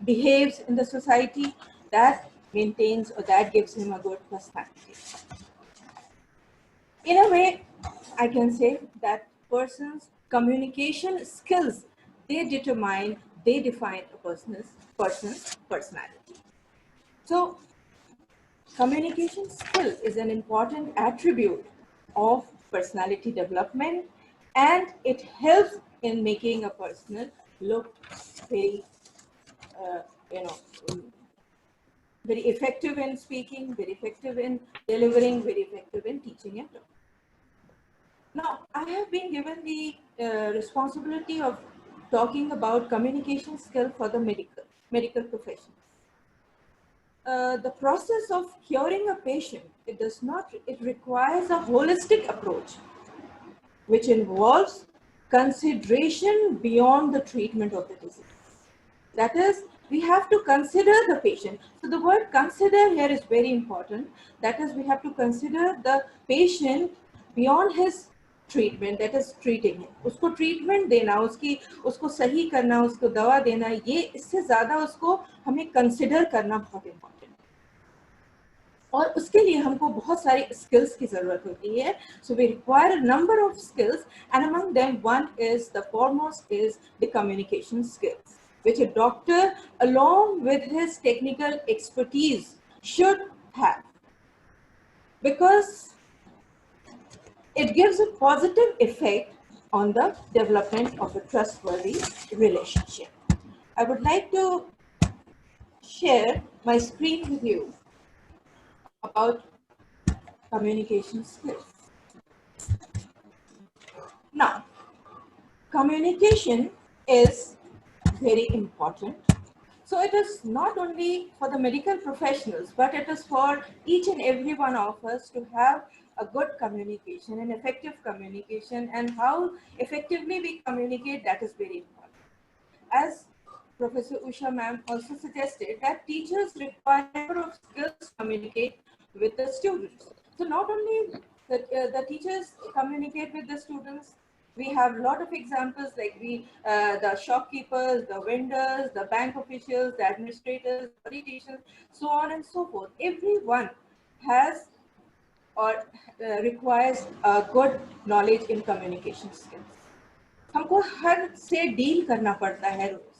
behaves in the society. That maintains or that gives him a good personality. In a way, I can say that person's communication skills, they define a person's personality. So communication skill is an important attribute of personality development, and it helps in making a person look very, very effective in speaking, very effective in delivering, very effective in teaching and learning. Now, I have been given the responsibility of talking about communication skill for the medical professionals. The process of curing a patient, it requires a holistic approach, which involves consideration beyond the treatment of the disease. That is, we have to consider the patient. So the word consider here is very important. That is, we have to consider the patient beyond his treatment, that is treating him. उसको treatment देना, उसको सही करना, उसको दवा देना, ये इससे ज़्यादा उसको हमें consider करना बहुत important है. और उसके लिए हमको बहुत सारी skills की ज़रूरत होती है. So we require a number of skills, and among them the foremost is the communication skills, which a doctor, along with his technical expertise, should have, because it gives a positive effect on the development of a trustworthy relationship. I would like to share my screen with you about communication skills. Now, communication is very important. So it is not only for the medical professionals, but it is for each and every one of us to have a good communication, an effective communication, and how effectively we communicate, that is very important. As Professor Usha ma'am also suggested, that teachers require a number of skills to communicate with the students. So not only the teachers communicate with the students, We have a lot of examples like the shopkeepers, the vendors, the bank officials, the administrators, politicians, so on and so forth. Everyone has or requires a good knowledge in communication skills. हमको हर से deal करना पड़ता है रोज,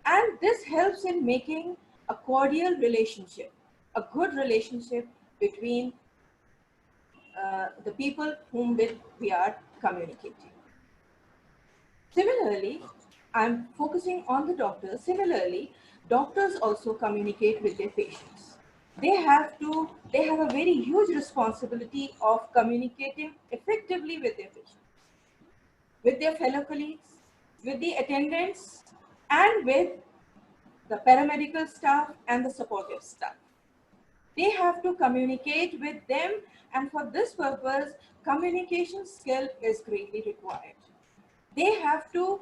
and this helps in making a cordial relationship, a good relationship between the people whom with we are communicating. Similarly, I'm focusing on the doctors. Similarly, doctors also communicate with their patients. They have a very huge responsibility of communicating effectively with their patients, with their fellow colleagues, with the attendants, and with the paramedical staff and the supportive staff. They have to communicate with them, and for this purpose, communication skill is greatly required. They have to,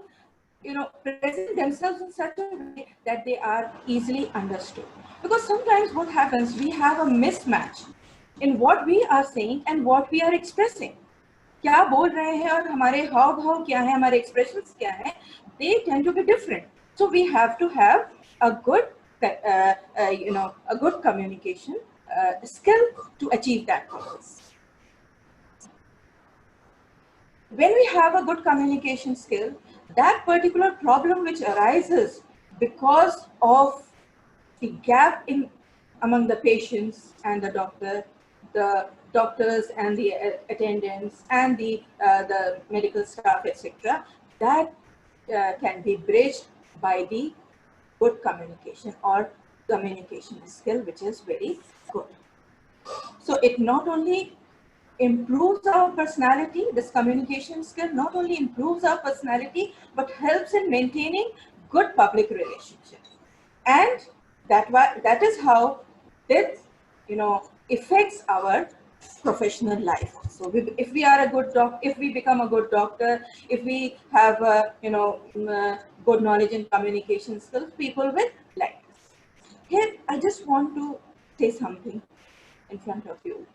present themselves in such a way that they are easily understood. Because sometimes what happens, we have a mismatch in what we are saying and what we are expressing. क्या बोल रहे हैं और हमारे हाव भाव क्या है, हमारे expressions क्या है, they tend to be different. So we have to have a good, a good communication skill to achieve that purpose. When we have a good communication skill, that particular problem which arises because of the gap among the patients and the doctors and the attendants and the medical staff, etc., that can be bridged by the good communication or communication skill, which is very good. So it not only improves our personality, this communication skill not only improves our personality, but helps in maintaining good public relationships. And that is how it, affects our professional life. So if we are a good if we become a good doctor, if we have good knowledge in communication skills, people will like us. Here, I just want to say something in front of you.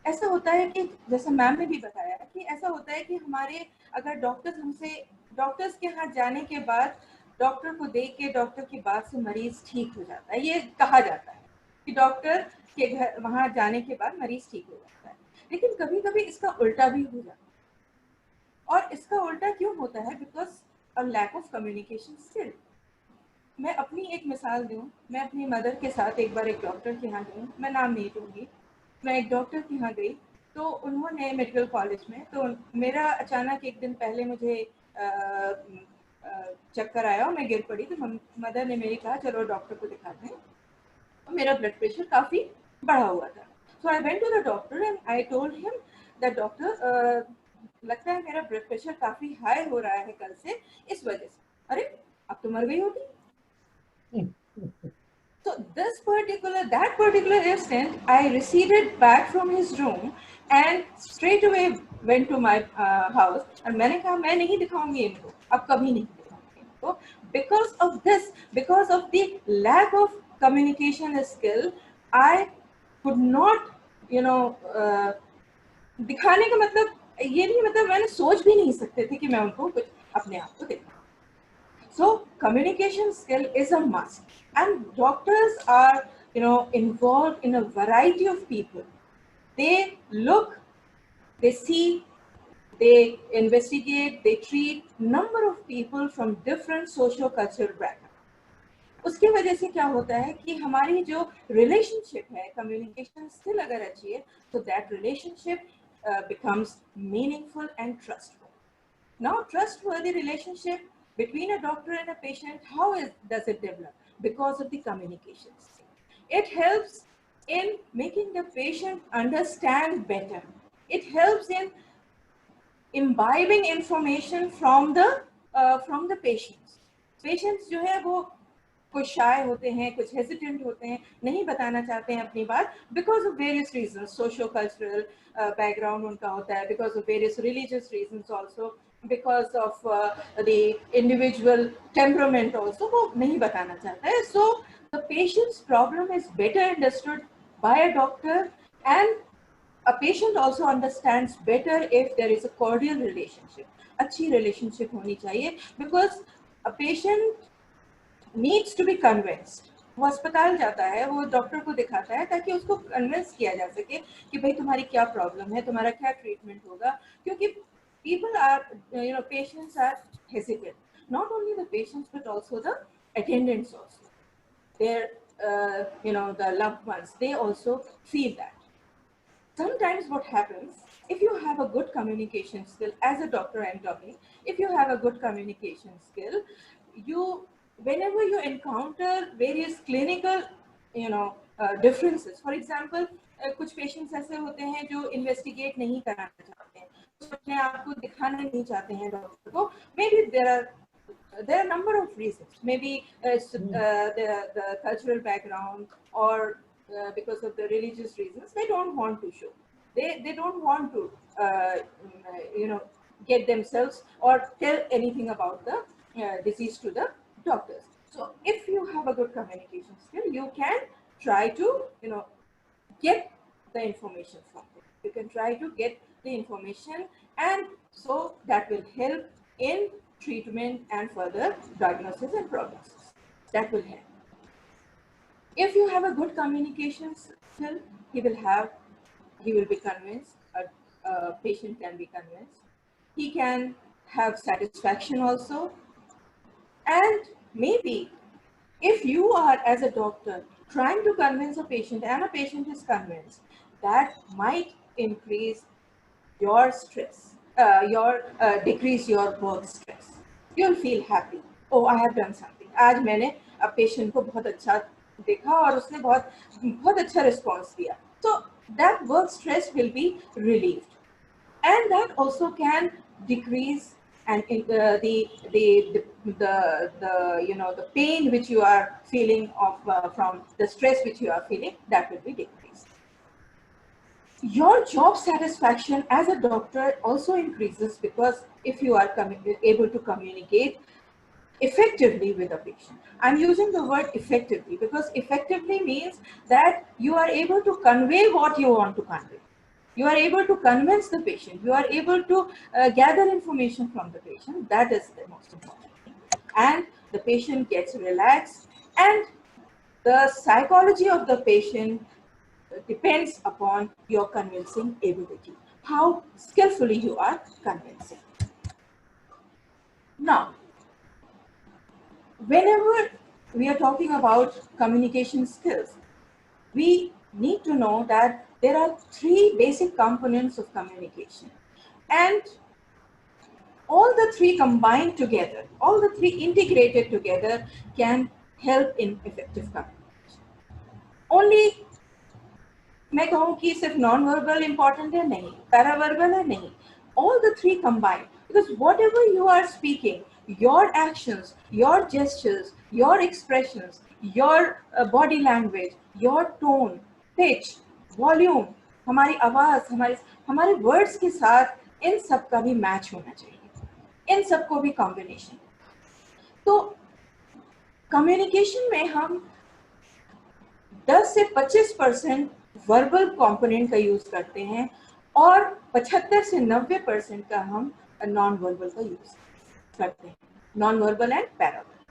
ऐसा होता है कि जैसे ma'am ने भी बताया कि ऐसा होता है कि हमारे अगर डॉक्टर्स के यहाँ जाने के बाद डॉक्टर को देख के डॉक्टर की बात से मरीज ठीक हो जाता है, ये कहा जाता है कि डॉक्टर के घर वहां जाने के बाद मरीज ठीक हो जाता है, लेकिन कभी कभी इसका उल्टा भी हो जाता है। और इसका उल्टा क्यों होता है? Because a lack of communication skill. मैं अपनी एक मिसाल दूं, मैं अपनी मदर के साथ एक बार एक डॉक्टर के यहाँ गई, मैं नाम नहीं लूँगी, मैं एक डॉक्टर के यहाँ गई तो उन्होंने मेडिकल कॉलेज में, तो मेरा अचानक एक दिन पहले मुझे चक्कर आया और मैं गिर पड़ी, तो मदर ने मेरी कहा चलो डॉक्टर को दिखाते हैं। तो मेरा ब्लड प्रेशर काफ़ी बढ़ा हुआ था। So I went to the doctor and I told him that doctor लगता है मेरा ब्लड प्रेशर काफ़ी हाई हो रहा है कल से, इस वजह से। अरे अब तो मर गई होगी। So that particular instant, I receded back from his room and straight away went to my house. And मैंने कहा मैं नहीं दिखाऊंगी इनको, अब कभी नहीं दिखाऊंगी इनको, because of this, because of the lack of communication skill, I could not, दिखाने का मतलब ये नहीं, मतलब मैंने सोच भी नहीं सकते थे कि मैं उनको कुछ अपने आप को दिखाऊं. So communication skill is a must, and doctors are, involved in a variety of people. They look, they see, they investigate, they treat number of people from different socio-cultural backgrounds. उसके वजह से क्या होता है कि हमारी जो relationship है, communication skill अगर अच्छी है, so that relationship becomes meaningful and trustworthy. Now, trustworthy relationship between a doctor and a patient, does it develop? Because of the communication skill. It helps in making the patient understand better. It helps in imbibing information from the patients. Patients जो है वो कुछ shy होते हैं, कुछ hesitant होते हैं, नहीं बताना चाहते हैं अपनी बात because of various reasons, socio-cultural background उनका होता है, because of various religious reasons also, because of the individual temperament also, वो नहीं बताना चाहता है. So the patient's problem is better understood by a doctor, and a patient also understands better if there is a cordial relationship. अच्छी relationship होनी चाहिए, because a patient needs to be convinced. वो अस्पताल जाता है, वो डॉक्टर को दिखाता है ताकि उसको कन्विंस किया जा सके कि भाई तुम्हारी क्या प्रॉब्लम है, तुम्हारा क्या ट्रीटमेंट होगा, क्योंकि people are, patients are hesitant. Not only the patients but also the attendants also. Their, the loved ones, they also feel that. Sometimes what happens, if you have a good communication skill, as a doctor I'm talking, if you have a good communication skill, whenever you encounter various clinical, differences, for example, कुछ patients ऐसे होते हैं जो investigate नहीं कराना चाहते हैं, अपने आप को दिखाना नहीं चाहते हैं डॉक्टर को. Maybe there are a number of reasons. Maybe the cultural background, or because of the religious reasons, they don't want to show. They don't want to, get themselves or tell anything about the disease to the doctors. So if you have a good communication skill, you can try to, get the information from them. You can try to get the information, and so that will help in treatment and further diagnosis and prognosis. That will help. If you have a good communication skill, he will be convinced, a patient can be convinced. He can have satisfaction also. And maybe if you are, as a doctor, trying to convince a patient and a patient is convinced, that might increase your stress, decrease your work stress. You'll feel happy. Oh, I have done something. आज मैंने अब patient को बहुत अच्छा देखा और उसने बहुत अच्छा response दिया. So that work stress will be relieved, and that also can decrease and the pain which you are feeling from the stress which you are feeling, that will be decreased. Your job satisfaction as a doctor also increases, because if you are able to communicate effectively with a patient. I'm using the word effectively because effectively means that you are able to convey what you want to convey. You are able to convince the patient. You are able to gather information from the patient. That is the most important thing. And the patient gets relaxed, and the psychology of the patient depends upon your convincing ability, how skillfully you are convincing. Now, whenever we are talking about communication skills, we need to know that there are three basic components of communication, and all the three combined together, all the three integrated together can help in effective communication. Only मैं कहूँ कि सिर्फ non-verbal important है नहीं, paraverbal है नहीं, all the three combined, because whatever you are speaking, your actions, your gestures, your expressions, your body language, your tone, pitch, volume, हमारी आवाज, हमारे words के साथ इन सब का भी match होना चाहिए, इन सब को भी combination. तो communication में हम 10 से 25% वर्बल कंपोनेंट का यूज करते हैं और 75 से 90% का हम नॉन वर्बल का यूज करते हैं, non verbal and paraverbal.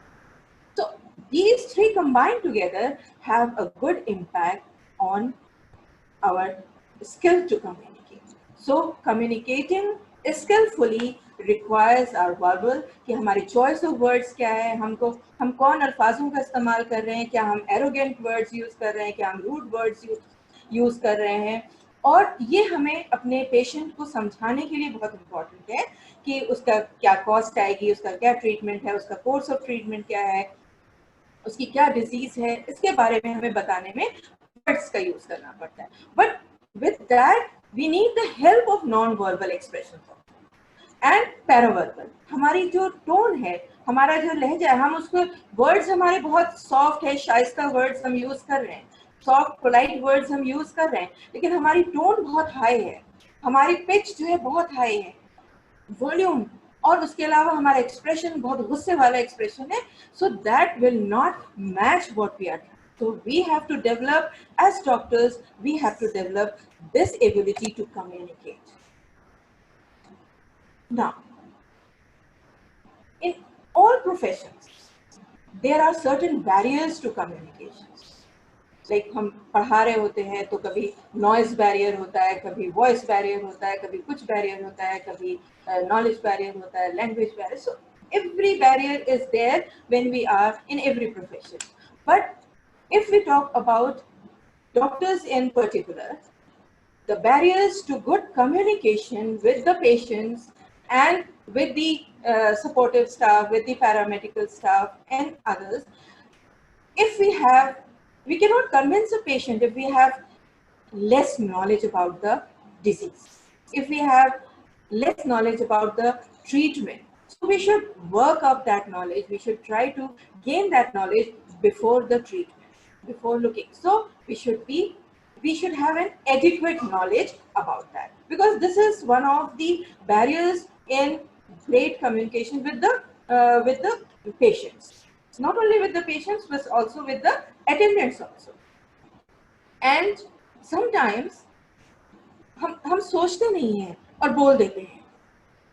So these three combined together have a good impact on our skill to communicate. So communicating skillfully requires our verbal, कि हमारी choice of words क्या है, हम कौन अल्फाजों का इस्तेमाल कर रहे हैं, क्या हम arrogant words use कर रहे हैं, क्या हम rude words यूज कर रहे हैं, और ये हमें अपने पेशेंट को समझाने के लिए बहुत इम्पोर्टेंट है कि उसका क्या कॉस्ट आएगी, उसका क्या ट्रीटमेंट है, उसका कोर्स ऑफ ट्रीटमेंट क्या है, उसकी क्या डिजीज है, इसके बारे में हमें बताने में वर्ड्स का यूज करना पड़ता है. But with that we need the help of non verbal expressions and paraverbal. हमारी जो टोन है, हमारा जो लहजा है, हम उसको वर्ड्स हमारे बहुत सॉफ्ट है, शाइस्ता वर्ड्स हम यूज कर रहे हैं, सॉफ्ट पोलाइट वर्ड्स हम यूज कर रहे हैं, लेकिन हमारी टोन बहुत हाई है, हमारी पिच जो है बहुत हाई है, वॉल्यूम, और उसके अलावा हमारा एक्सप्रेशन बहुत गुस्से वाला एक्सप्रेशन है. So that will not match what we are So we have to develop, as doctors, we have to develop this ability to communicate. Now, in all professions, there are certain barriers to communication. Like हम पढ़ा रहे होते हैं तो कभी noise barrier होता है, कभी वॉइस बैरियर होता है, कभी कुछ बैरियर होता है, कभी knowledge barrier होता है, language barrier. So every barrier is there when we are in every profession. But if we talk about doctors in particular, the barriers to good communication with the patients and with the supportive staff, with the paramedical staff and others, if we cannot convince a patient if we have less knowledge about the disease, if we have less knowledge about the treatment. So we should work up that knowledge. We should try to gain that knowledge before the treatment, before looking. So we should have an adequate knowledge about that, because this is one of the barriers in great communication with the patients. Not only with the patients, but also with the attendants also. And sometimes हम सोचते नहीं हैं और बोल देते हैं.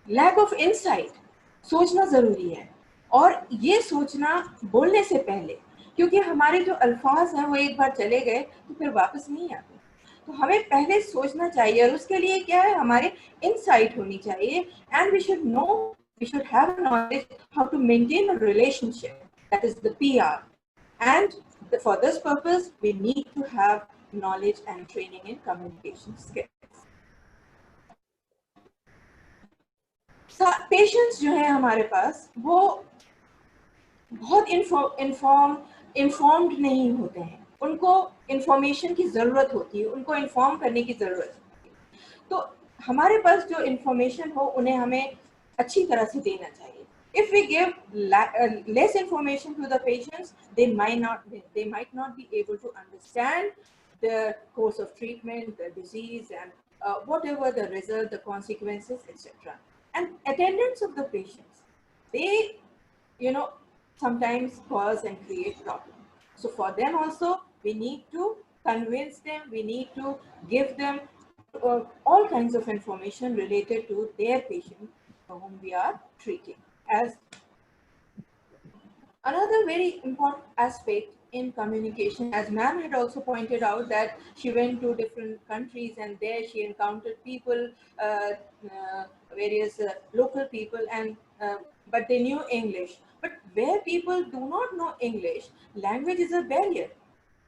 Lack of insight. सोचना जरूरी है, और ये सोचना बोलने से पहले, क्योंकि हमारे जो अल्फाज हैं वो एक बार चले गए तो फिर वापस नहीं आते. तो हमें पहले सोचना चाहिए, और उसके लिए क्या है, हमारे insight होनी चाहिए. And we should know, we should have knowledge how to maintain a relationship. That is the PR. And for this purpose, we need to have knowledge and training in communication skills. So, patients जो है हमारे पास, वो बहुत informed नहीं होते हैं. उनको information की ज़रूरत होती है, उनको inform करने की ज़रूरत होती है. तो हमारे पास जो information हो, उन्हें हमें अच्छी तरह से देना चाहिए. If we give less information to the patients, they might not be able to understand the course of treatment, the disease, and whatever the result, the consequences, etc. And attendants of the patients, they, sometimes cause and create problems. So for them also, we need to convince them, we need to give them all kinds of information related to their patient whom we are treating. As another very important aspect in communication, as ma'am had also pointed out, that she went to different countries and there she encountered people, various local people, and but they knew English. But where people do not know English, language is a barrier,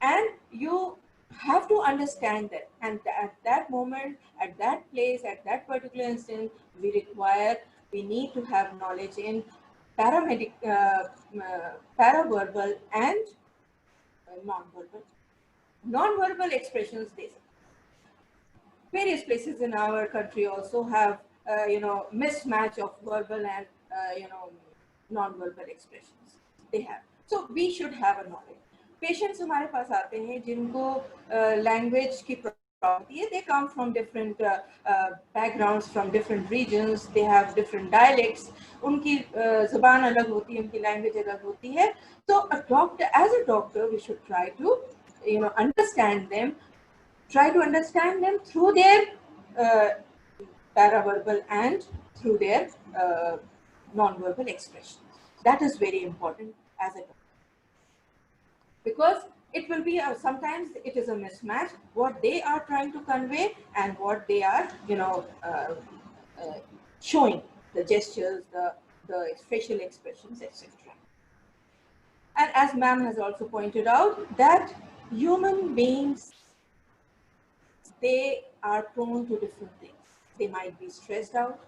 and you have to understand that. And at that moment, at that place, at that particular instant, we need to have knowledge in paraverbal and non-verbal. Non-verbal expressions. Various places in our country also have, mismatch of verbal and, non-verbal expressions. They have. So we should have a knowledge. Patients हमारे पास आते हैं जिनको language की they come from different backgrounds, from different regions. They have different dialects. उनकी ज़बान अलग होती है, उनकी language अलग होती है. So as a doctor, we should try to, understand them. Try to understand them through their paraverbal and through their non-verbal expressions. That is very important as a doctor, because it will be sometimes it is a mismatch what they are trying to convey and what they are showing, the gestures, the facial expressions, etc. And as ma'am has also pointed out, that human beings, they are prone to different things. They might be stressed out,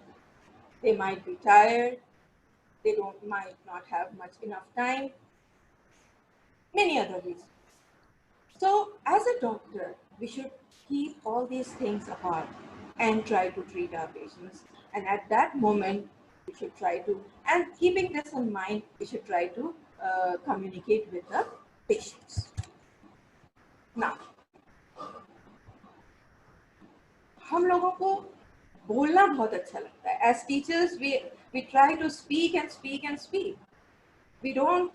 they might be tired, they might not have enough time, many other reasons. So as a doctor, we should keep all these things apart and try to treat our patients. And at that moment, we should try to, and keeping this in mind, we should try to communicate with the patients. Now, हम लोगों को बोलना बहुत अच्छा लगता है. As teachers, we try to speak and speak and speak. We don't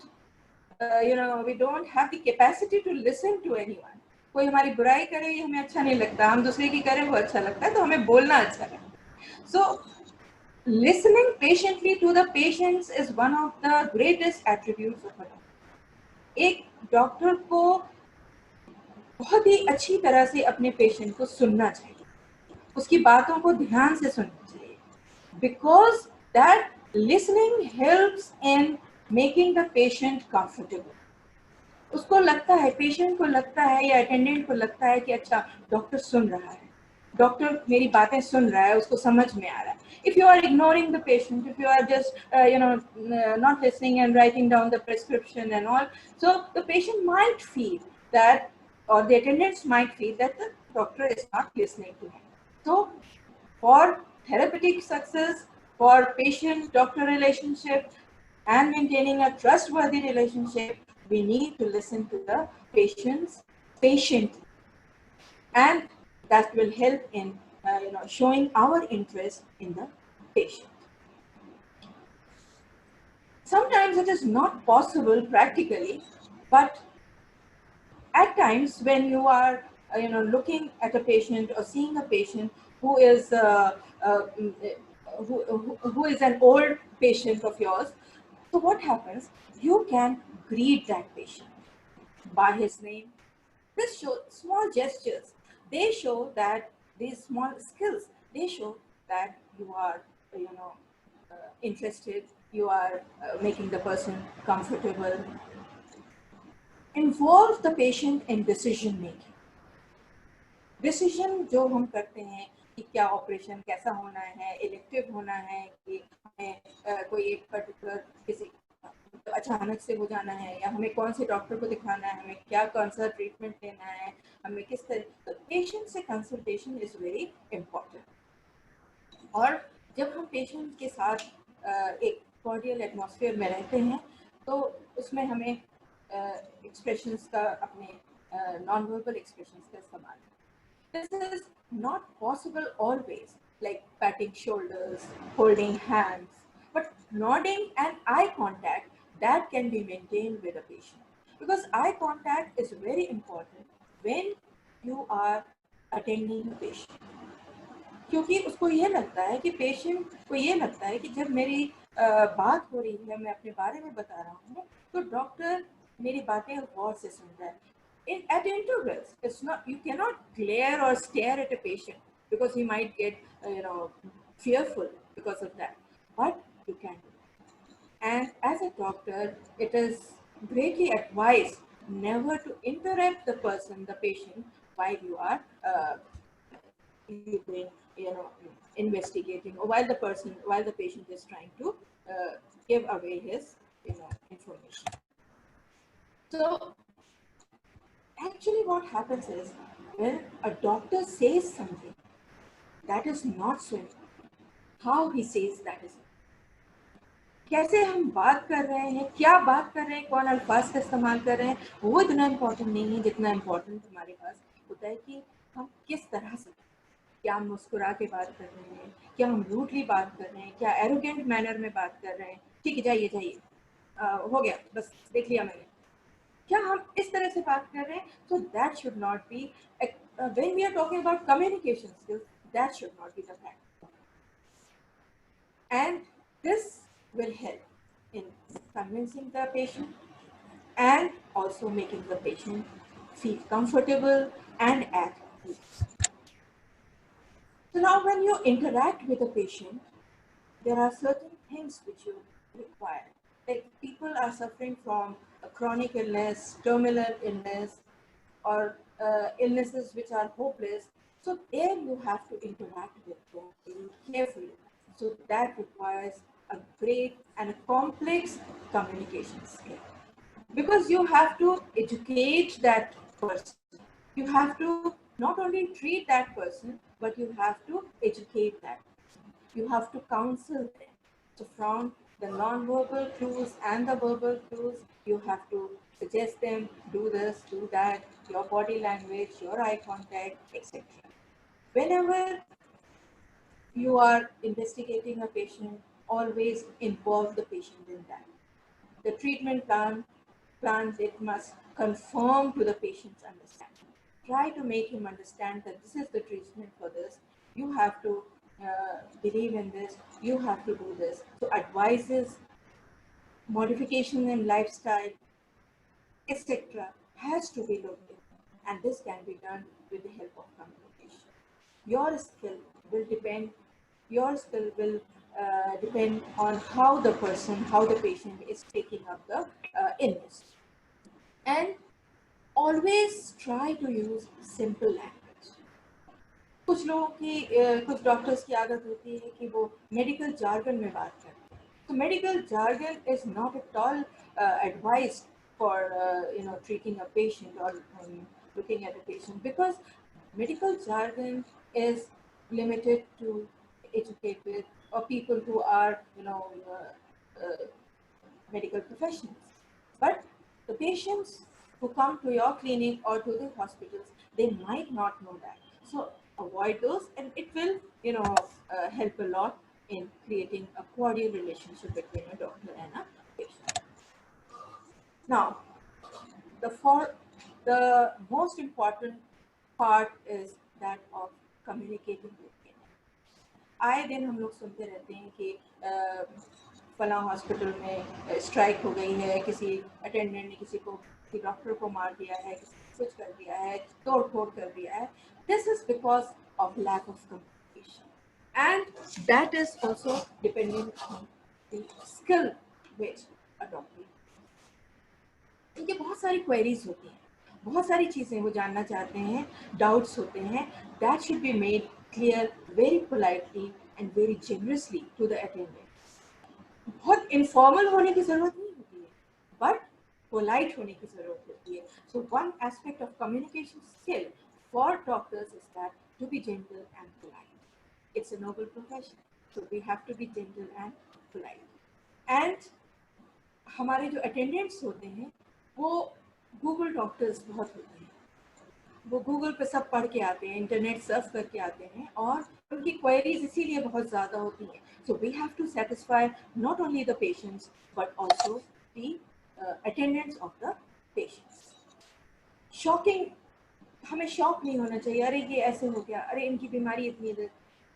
we don't have the capacity to listen to anyone. कोई हमारी बुराई करे ये हमें अच्छा नहीं लगता, हम दूसरे की करें वो अच्छा लगता है, तो हमें बोलना अच्छा लगता है. So listening patiently to the patients is one of the greatest attributes of a doctor. एक डॉक्टर को बहुत ही अच्छी तरह से अपने पेशेंट को सुनना चाहिए, उसकी बातों को ध्यान से सुनना चाहिए, because that listening helps in making the patient comfortable. उसको लगता है, पेशेंट को लगता है या अटेंडेंट को लगता है कि अच्छा डॉक्टर सुन रहा है, डॉक्टर मेरी बातें सुन रहा है, उसको समझ में आ रहा है. If you are ignoring the patient, if you are just not listening and writing down the prescription and all, so the patient might feel that, or the attendants might feel that the doctor is not listening to him. So for therapeutic success, for patient-doctor relationship, and maintaining a trustworthy relationship, we need to listen to the patient, and that will help in showing our interest in the patient. Sometimes it is not possible practically, but at times when you are looking at a patient or seeing a patient who is who is an old patient of yours, so what happens? You can greet that patient by his name. This shows small gestures. They show that these small skills, they show that you are interested, you are making the person comfortable. Involve the patient in decision making. Decision जो हम करते हैं कि क्या operation कैसा होना है, elective होना है कि हमें कोई एक पर्टिकुलर किसी अचानक से हो जाना है, या हमें कौन से डॉक्टर को दिखाना है, हमें क्या कौन सा ट्रीटमेंट लेना है, हमें किस तरह, तो पेशेंट से कंसल्टेशन इज वेरी इम्पोर्टेंट. और जब हम पेशेंट के साथ एक कॉर्डियल एटमॉस्फेयर में रहते हैं तो उसमें हमें एक्सप्रेशंस का, अपने नॉन वर्बल एक्सप्रेशंस का इस्तेमाल. This is not possible always, like patting shoulders, holding hands, but nodding and eye contact, that can be maintained with a patient, because eye contact is very important when you are attending a patient. क्योंकि उसको ये लगता है कि patient को ये लगता है कि जब मेरी बात हो रही है, मैं अपने बारे में बता रहा हूँ, तो डॉक्टर मेरी बातें गौर से सुन रहा है. At intervals, it's not, you cannot glare or stare at a patient because he might get fearful because of that, but you can do that. And as a doctor, it is greatly advised never to interrupt the person, the patient, while you are investigating, or while the patient is trying to give away his information. So actually what happens is, when a doctor says something, that is not so important. How he says that is. कैसे हम बात कर रहे हैं, क्या बात कर रहे हैं, कौन अल्फाज का इस्तेमाल कर रहे हैं, वो इतना इम्पोर्टेंट नहीं है जितना इम्पोर्टेंट हमारे पास होता है कि हम किस तरह से, क्या हम मुस्कुरा के बात कर रहे हैं, क्या हम रूडली बात कर रहे हैं, क्या एरोगेंट मैनर में बात कर रहे हैं, ठीक है जाइए जाइए हो गया बस देख लिया मैंने, क्या हम इस तरह से बात कर रहे हैं. So that should not be, when we are talking about communication skills, that should not be the fact. And this will help in convincing the patient and also making the patient feel comfortable and at ease. So now when you interact with a patient, there are certain things which you require. Like people are suffering from a chronic illness, terminal illness, or illnesses which are hopeless. So there you have to interact with them very carefully. So that requires a great and a complex communication skill. Because you have to educate that person. You have to not only treat that person, but you have to educate that person. You have to counsel them. So from the non-verbal clues and the verbal clues, you have to suggest them, do this, do that, your body language, your eye contact, etc. Whenever you are investigating a patient, always involve the patient in that. The treatment plan plans, it must conform to the patient's understanding. Try to make him understand that this is the treatment for this. You have to believe in this. You have to do this. So advices, modification in lifestyle, etc., has to be looked at, and this can be done with the help of communication. Your skill will depend. Your skill will depend on how the person, how the patient is taking up the illness, and always try to use simple language. कुछ लोगों की कुछ doctors की आदत होती है कि वो मेडिकल जार्गन में बात करते हैं. So medical jargon is not at all advised for treating a patient or looking at a patient, because medical jargon is limited to educated or people who are medical professionals. But the patients who come to your clinic or to the hospitals, they might not know that. So avoid those, and it will help a lot in creating a cordial relationship between a doctor and a patient. Now, the most important part is that of communicating with him. आए दिन हम लोग सुनते रहते हैं कि फलां hospital में स्ट्राइक हो गई है, किसी अटेंडेंट ने किसी डॉक्टर को मार दिया है, कुछ कर दिया है, तोड़ फोड़ कर दिया है. This is because of lack of communication, and that is also dependent on the skill which a doctor. इनके बहुत सारी क्वेरीज होती हैं, बहुत सारी चीज़ें वो जानना चाहते हैं, डाउट्स होते हैं. That should be made clear very politely and very generously to the attendant. बहुत इनफॉर्मल होने की जरूरत नहीं होती है, बट पोलाइट होने की जरूरत होती है. So one aspect of communication skill for doctors is that to be gentle and polite. It's a noble profession, so we have to be gentle and polite. And हमारे जो अटेंडेंट्स होते हैं वो गूगल डॉक्टर्स बहुत होते हैं. वो Google पे सब पढ़ के आते हैं, इंटरनेट सर्फ करके आते हैं, और उनकी क्वेरीज इसीलिए बहुत ज़्यादा होती हैं. So we have to satisfy not only the patients but also the attendants of the patients. Shocking, हमें शॉक नहीं होना चाहिए, अरे ये ऐसे हो गया, अरे इनकी बीमारी इतनी है.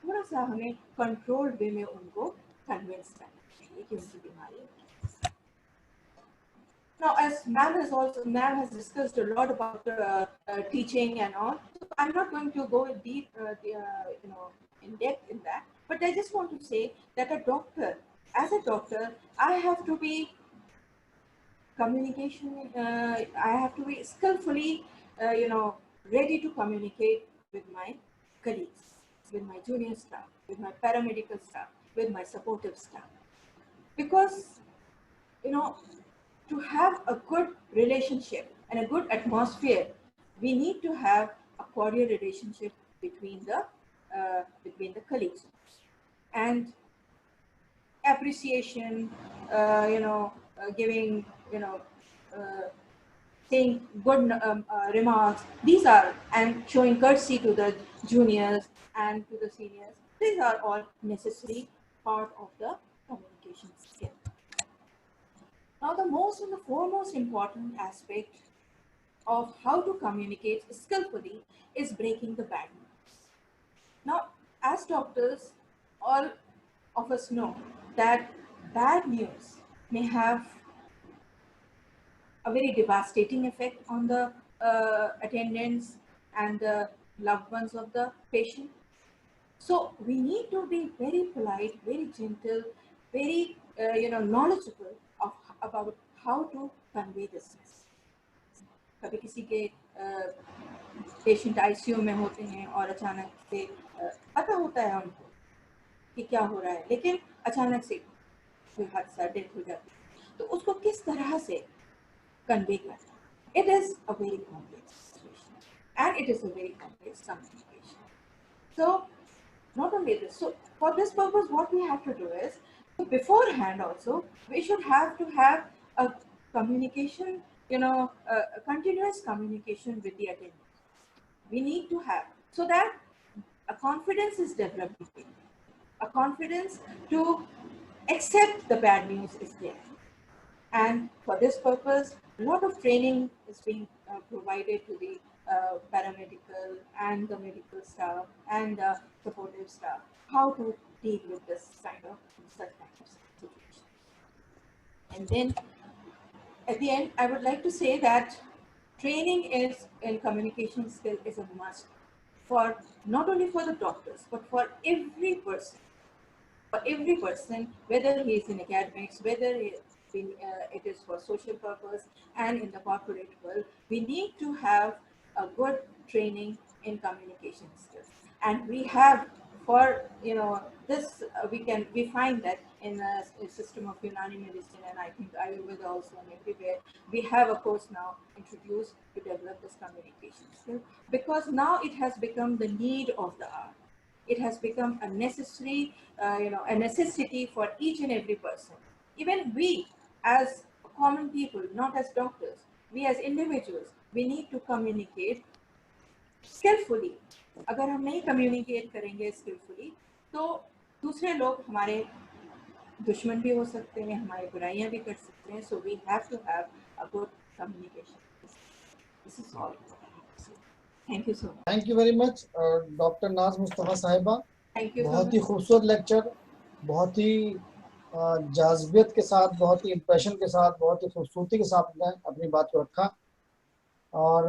थोड़ा सा हमें कंट्रोल्ड वे में उनको कन्विंस करना चाहिए कि उनकी बीमारी है. Now, as ma'am has discussed a lot about teaching and all, so I'm not going to go in deep, in depth in that. But I just want to say that as a doctor, I have to be I have to be skillfully, ready to communicate with my colleagues, with my junior staff, with my paramedical staff, with my supportive staff, because to have a good relationship and a good atmosphere, we need to have a cordial relationship between the colleagues, and appreciation, giving, saying good remarks. These are, and showing courtesy to the juniors and to the seniors. These are all necessary part of the communication skill. Now, the most and the foremost important aspect of how to communicate skillfully is breaking the bad news. Now, as doctors, all of us know that bad news may have a very devastating effect on the attendants and the loved ones of the patient. So we need to be very polite, very gentle, very knowledgeable about how to convey this message. कभी किसी के patient ICU में होते हैं और अचानक से पता होता है उनको कि क्या हो रहा है, लेकिन अचानक से कोई हादसा, डेथ हो जाती है, तो उसको किस तरह से कन्वे करना. It is a very complex situation, and it is a very complex communication. So not only this, so for this purpose, what we have to do is, beforehand also, we should have to have a communication, a continuous communication with the attendant. We need to have, so that a confidence is developed between them. A confidence to accept the bad news is there. And for this purpose, A lot of training is being provided to the paramedical and the medical staff and the supportive staff, how to deal with this kind of such kind of situation. And then at the end, I would like to say that training is in communication skill is a must for not only for the doctors but for every person. For every person, whether he is in academics, whether it is for social purpose, and in the corporate world, we need to have a good training in communication skills. And we have, for this, we find that in a system of Unani medicine, and I think Ayurveda also, and everywhere, we have a course now introduced to develop this communication skill, because now it has become the need of the hour. It has become a necessary, a necessity for each and every person. Even we, as common people, not as doctors, we as individuals, we need to communicate skillfully. अगर हम नहीं communicate करेंगे skillfully, तो दूसरे लोग हमारे दुश्मन भी हो सकते हैं, हमारी बुराइयां भी कर सकते हैं. So we have to have a good communication. This is all. Thank you so much. Thank you very much, Dr. Naz Mustafa साहिबा. Thank you so बहुत ही much. खूबसूरत लेक्चर, बहुत ही जाज़बियत के साथ, बहुत ही इम्प्रेशन के साथ, बहुत ही खूबसूरती के साथ अपनी बात को रखा. और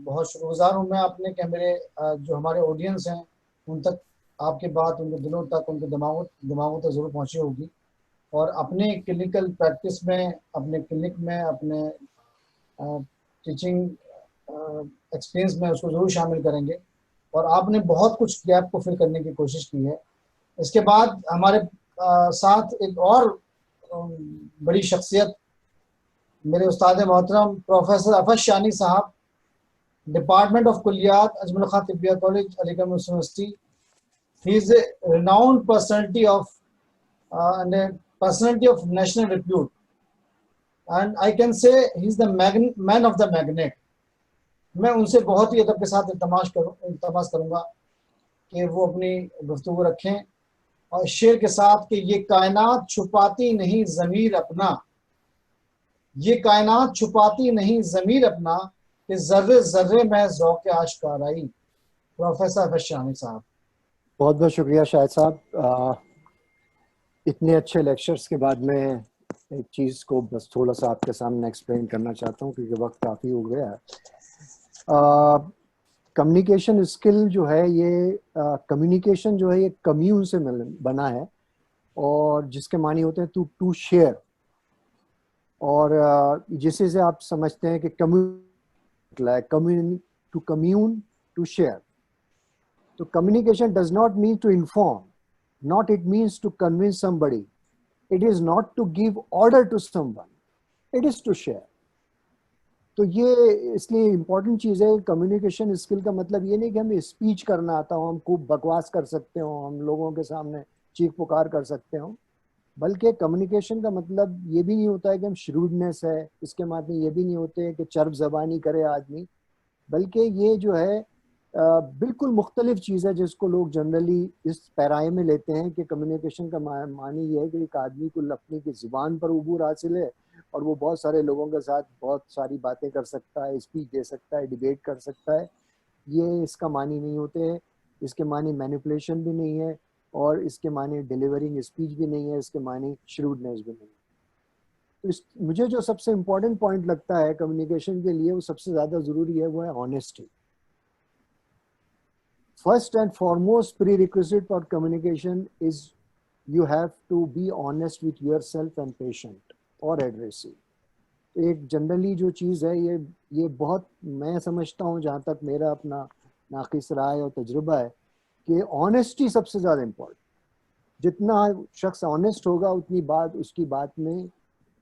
बहुत शुक्रगुजार हूँ मैं अपने कि मेरे जो हमारे ऑडियंस हैं उन तक आपकी बात, उनके दिलों तक, उनके दिमागों तक ज़रूर पहुँची होगी. और अपने क्लिनिकल प्रैक्टिस में, अपने क्लिनिक में, अपने टीचिंग एक्सपीरियंस में उसको ज़रूर शामिल करेंगे. और आपने बहुत कुछ गैप को फिल करने की कोशिश की है. इसके बाद हमारे साथ एक और बड़ी शख्सियत, मेरे उस्ताद मोहतरम प्रोफेसर अफज शानी साहब, डिपार्टमेंट ऑफ कुलियात, Ajmal Khan Tibbiya college, Aligarh university. He is a renowned personality of national repute, and I can say he is the man of the magnet. मैं उनसे बहुत ही अदब के साथ इल्तमास करूँगा कि वो अपनी गुफ्तगू रखें और शेर के साथ कि ये कायनात छुपाती नहीं ज़मीर अपना, ये कायनात छुपाती नहीं ज़मीर अपना, कि ज़र्रे ज़र्रे में ज़ौक़ आशिकाराई. प्रोफेसर अफज शानी साहब. बहुत बहुत शुक्रिया शाहिद साहब. इतने अच्छे लेक्चर्स के बाद मैं एक चीज़ को बस थोड़ा सा आपके सामने एक्सप्लेन करना चाहता हूँ क्योंकि वक्त काफ़ी हो गया है. कम्युनिकेशन स्किल जो है ये कम्युनिकेशन जो है ये कम्यून से बना है और जिसके मानी होते हैं टू शेयर. और जिसे से आप समझते हैं कि कम्यून टू शेयर. तो communication does not mean to inform, not it means to convince somebody, it is not to give order to someone, it is to share. तो ये इसलिए इम्पोर्टेंट चीज़ है. कम्युनिकेशन स्किल का मतलब ये नहीं कि हमें स्पीच करना आता हो, हम खूब बकवास कर सकते हो, हम लोगों के सामने चीख पुकार कर सकते हो, बल्कि कम्युनिकेशन का मतलब ये भी नहीं होता है कि हम श्रूडनेस है, इसके मतलब ये भी नहीं होते हैं कि चर्ब ज़बानी करे आदमी, बल्कि ये जो है बिल्कुल मुख्तलिफ चीज़ है जिसको लोग जनरली इस पैराए में लेते हैं कि कम्युनिकेशन का मानी ये है कि एक आदमी को अपनी की ज़ुबान पर उबूर हासिल है और वो बहुत सारे लोगों के साथ बहुत सारी बातें कर सकता है, स्पीच दे सकता है, डिबेट कर सकता है. ये इसका मानी नहीं होते हैं. इसके मानी मैनिपुलेशन भी नहीं है और इसके मानी डिलीवरिंग स्पीच भी नहीं है, इसके मानी श्रूडनेस भी नहीं है. तो मुझे जो सबसे इम्पोर्टेंट पॉइंट लगता है कम्युनिकेशन के लिए, वो सबसे ज़्यादा ज़रूरी है, वो है honesty. First and foremost prerequisite for communication is you have to be honest with yourself and patient or addressee. एक जनरली जो चीज़ है ये बहुत मैं समझता हूँ, जहाँ तक मेरा अपना नाक़िस राय और तजुर्बा है, कि ऑनेस्टी सबसे ज़्यादा इम्पोर्टेंट. जितना शख्स ऑनेस्ट होगा उतनी बात उसकी बात में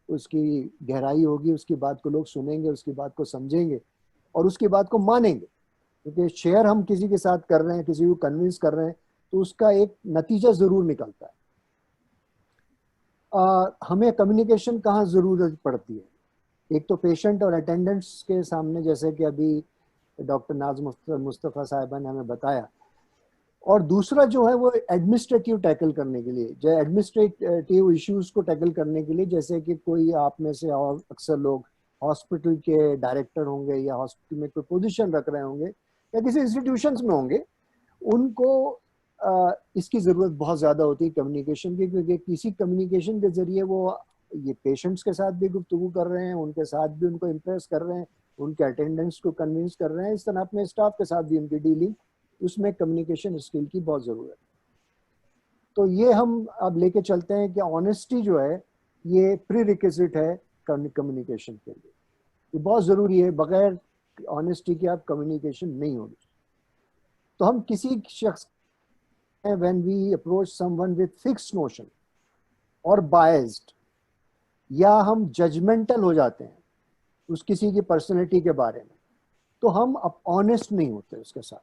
उसकी गहराई होगी, उसकी बात को लोग सुनेंगे, उसकी बात को समझेंगे और उसकी बात को मानेंगे. क्योंकि शेयर हम किसी के साथ कर रहे हैं, किसी को कन्विंस कर रहे हैं, तो उसका एक नतीजा ज़रूर निकलता है. हमें कम्युनिकेशन कहाँ ज़रूरत पड़ती है? एक तो पेशेंट और अटेंडेंट्स के सामने, जैसे कि अभी डॉक्टर नाज मुस्तफ़ा साहिबा ने हमें बताया, और दूसरा जो है वो एडमिनिस्ट्रेटिव टैकल करने के लिए, जो एडमिनिस्ट्रेटिव इश्यूज़ को टैकल करने के लिए, जैसे कि कोई आप में से और अक्सर लोग हॉस्पिटल के डायरेक्टर होंगे या हॉस्पिटल में कोई पोजीशन रख रहे होंगे या किसी इंस्टीट्यूशंस में होंगे, उनको इसकी ज़रूरत बहुत ज़्यादा होती है कम्युनिकेशन की, क्योंकि किसी कम्युनिकेशन के ज़रिए वो ये पेशेंट्स के साथ भी गुफ्तगू कर रहे हैं, उनके साथ भी उनको इम्प्रेस कर रहे हैं, उनके अटेंडेंट्स को कन्विंस कर रहे हैं, इस तरह अपने स्टाफ के साथ भी उनकी डीलिंग, उसमें कम्युनिकेशन स्किल की बहुत ज़रूरत है। तो ये हम अब लेके चलते हैं कि ऑनेस्टी जो है ये प्री रिक्विजिट है कम्युनिकेशन के लिए, ये बहुत ज़रूरी है, बगैर ऑनेस्टी के आप कम्युनिकेशन नहीं होगी। तो हम किसी शख्स when we approach someone with fixed notion or biased, या हम जजमेंटल हो जाते हैं उस किसी की पर्सनैलिटी के बारे में, तो हम अब ऑनेस्ट नहीं होते उसके साथ।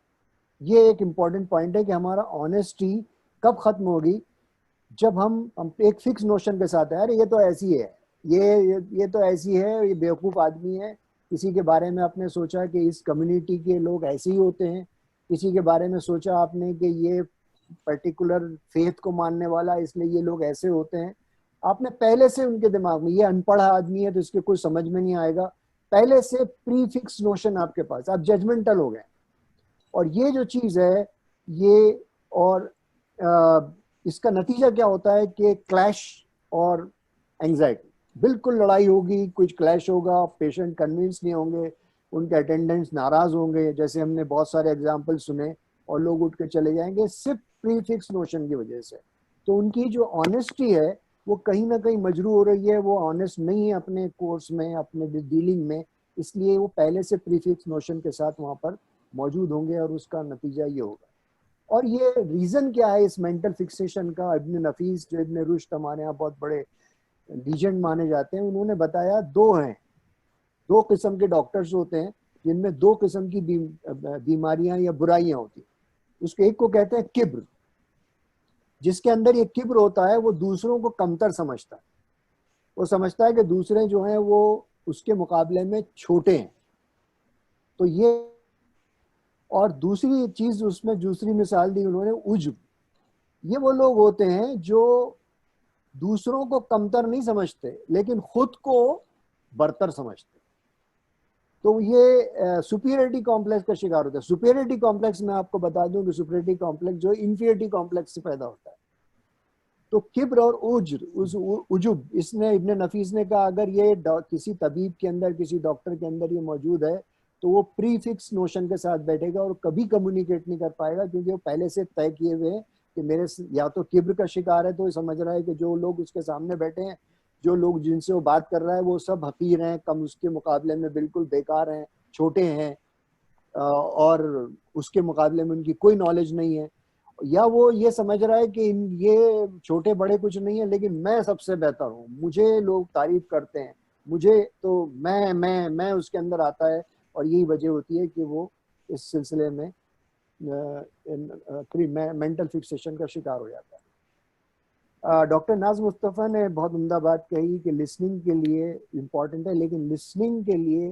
ये एक इम्पॉर्टेंट पॉइंट है कि हमारा ऑनेस्टी कब खत्म होगी, जब हम एक फिक्स नोशन के साथ है, अरे ये तो ऐसी है, ये तो ऐसी है, ये बेवकूफ़ आदमी है, किसी के बारे में आपने सोचा कि इस कम्युनिटी के लोग ऐसे ही होते हैं, किसी के बारे में सोचा आपने कि ये पर्टिकुलर फेथ को मानने वाला इसलिए ये लोग ऐसे होते हैं, आपने पहले से उनके दिमाग में, ये अनपढ़ आदमी है तो इसके कुछ समझ में नहीं आएगा, पहले से प्री फिक्स नोशन आपके पास, आप जजमेंटल हो गए। और ये जो चीज़ है ये, और इसका नतीजा क्या होता है कि क्लैश और एंजाइटी, बिल्कुल लड़ाई होगी, कुछ क्लैश होगा, पेशेंट कन्विंस नहीं होंगे, उनके अटेंडेंट्स नाराज होंगे, जैसे हमने बहुत सारे एग्जाम्पल सुने, और लोग उठ के चले जाएंगे सिर्फ प्री फिक्स नोशन की वजह से। तो उनकी जो ऑनेस्टी है वो कहीं ना कहीं मजरू हो रही है, वो ऑनेस्ट नहीं है अपने कोर्स में, अपने डीलिंग में, इसलिए वो पहले से प्री फिक्स नोशन के साथ वहाँ पर मौजूद होंगे, और उसका नतीजा ये होगा। और ये रीज़न क्या है इस मेंटल फिक्सेशन का, इब्न नफीस जो इब्न रुश्द हमारे यहाँ बहुत बड़े लीजेंड माने जाते हैं, उन्होंने बताया दो हैं, दो किस्म के डॉक्टर्स होते हैं जिनमें दो किस्म की बीमारियां या बुराइयां होती हैं। उसके एक को कहते हैं किब्र, जिसके अंदर ये किब्र होता है, वो दूसरों को कमतर समझता है, वो समझता है कि दूसरे जो हैं वो उसके मुकाबले में छोटे हैं। तो ये, और दूसरी चीज उसमें दूसरी मिसाल दी उन्होंने उज्ब, ये वो लोग होते हैं जो दूसरों को कमतर नहीं समझते लेकिन खुद को बरतर समझते। तो ये सुपीरियरिटी कॉम्प्लेक्स का शिकार होता है। सुपीरियरिटी कॉम्प्लेक्स में आपको बता दूं कि सुपीरियरिटी कॉम्प्लेक्स जो इंफीरियरिटी कॉम्प्लेक्स से पैदा होता है। तो किब्र और उजुब, इसने इब्न नफीस ने कहा अगर ये किसी तबीब के अंदर, किसी डॉक्टर के अंदर ये मौजूद है तो वो प्री फिक्स नोशन के साथ बैठेगा और कभी कम्युनिकेट नहीं कर पाएगा, क्योंकि वो पहले से तय किए हुए हैं कि मेरे या तो किब्र का शिकार है, तो ये समझ रहा है कि जो लोग उसके सामने बैठे हैं, जो लोग जिनसे वो बात कर रहा है वो सब हकीर हैं, कम उसके मुकाबले में बिल्कुल बेकार हैं, छोटे हैं, और उसके मुकाबले में उनकी कोई नॉलेज नहीं है, या वो ये समझ रहा है कि ये छोटे बड़े कुछ नहीं है लेकिन मैं सबसे बेहतर हूँ, मुझे लोग तारीफ करते हैं, मुझे तो मैं उसके अंदर आता है। और यही वजह होती है कि वो इस सिलसिले में मेंटल फिक्सेशन का शिकार हो जाता है। डॉक्टर नाज मुस्तफ़ा ने बहुत उम्दा बात कही कि लिसनिंग के लिए इम्पॉर्टेंट है, लेकिन लिसनिंग के लिए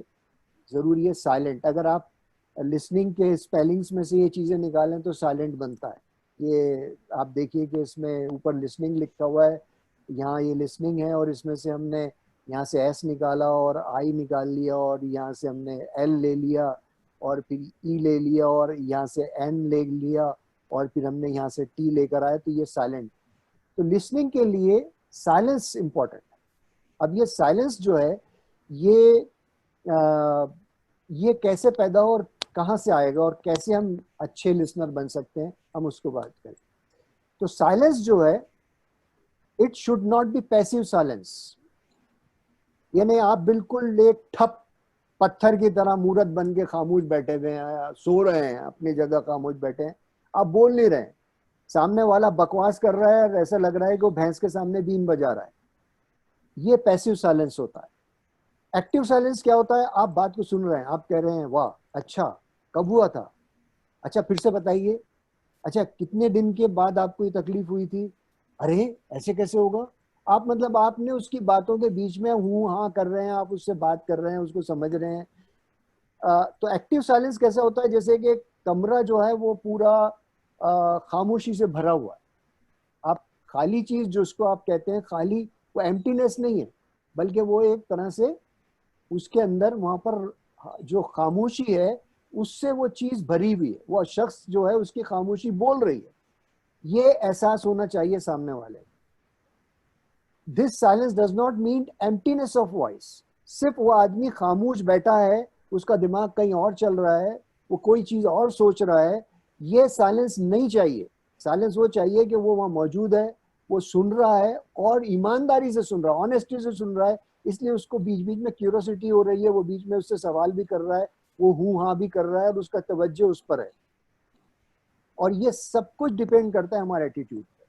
ज़रूरी है साइलेंट। अगर आप लिसनिंग के स्पेलिंग्स में से ये चीज़ें निकालें तो साइलेंट बनता है। ये आप देखिए कि इसमें ऊपर लिसनिंग लिखा हुआ है, यहाँ ये लिसनिंग है, और इसमें से हमने यहाँ से एस निकाला और आई निकाल लिया, और यहाँ से हमने एल ले लिया और फिर ई ले लिया और यहाँ से एन ले लिया और फिर हमने यहाँ से टी लेकर आए, तो ये साइलेंट। तो लिसनिंग के लिए साइलेंस इंपॉर्टेंट है। अब ये साइलेंस जो है ये कैसे पैदा हो और कहाँ से आएगा और कैसे हम अच्छे लिसनर बन सकते हैं, हम उसको बात करें। तो साइलेंस जो है, it should not be passive silence, यानी आप बिल्कुल एक ठप पत्थर की तरह मूर्त बन के खामोश बैठे हुए हैं, सो रहे हैं अपनी जगह, खामोश बैठे हैं, आप बोल नहीं रहे, सामने वाला बकवास कर रहा है और ऐसा लग रहा है कि वो भैंस के सामने बीन बजा रहा है, ये पैसिव साइलेंस होता है। एक्टिव साइलेंस क्या होता है, आप बात को सुन रहे हैं, आप कह रहे हैं वाह अच्छा, कब हुआ था, अच्छा फिर से बताइए, अच्छा कितने दिन के बाद आपको ये तकलीफ हुई थी, अरे ऐसे कैसे होगा, आप मतलब आपने उसकी बातों के बीच में हूँ हाँ कर रहे हैं, आप उससे बात कर रहे हैं, उसको समझ रहे हैं। तो एक्टिव साइलेंस कैसा होता है, जैसे कि एक कमरा जो है वो पूरा खामोशी से भरा हुआ है, आप खाली चीज जिसको आप कहते हैं खाली, वो एम्प्टीनेस नहीं है बल्कि वो एक तरह से उसके अंदर वहां पर जो खामोशी है उससे वो चीज भरी हुई है, वो शख्स जो है उसकी खामोशी बोल रही है, ये एहसास होना चाहिए सामने वाले। This silence does not mean emptiness of voice. सिर्फ वो आदमी खामोश बैठा है, उसका दिमाग कहीं और चल रहा है, वो कोई चीज और सोच रहा है, ये साइलेंस नहीं चाहिए। साइलेंस वो चाहिए कि वो वहां मौजूद है, वो सुन रहा है और ईमानदारी से सुन रहा है, ऑनेस्टी से सुन रहा है, इसलिए उसको बीच बीच में क्यूरियोसिटी हो रही है, वो बीच में उससे सवाल भी कर रहा है, वो हूं हाँ भी कर रहा है और उसका तवज्जो उस पर है। और ये सब कुछ डिपेंड करता है हमारे एटीट्यूड पे।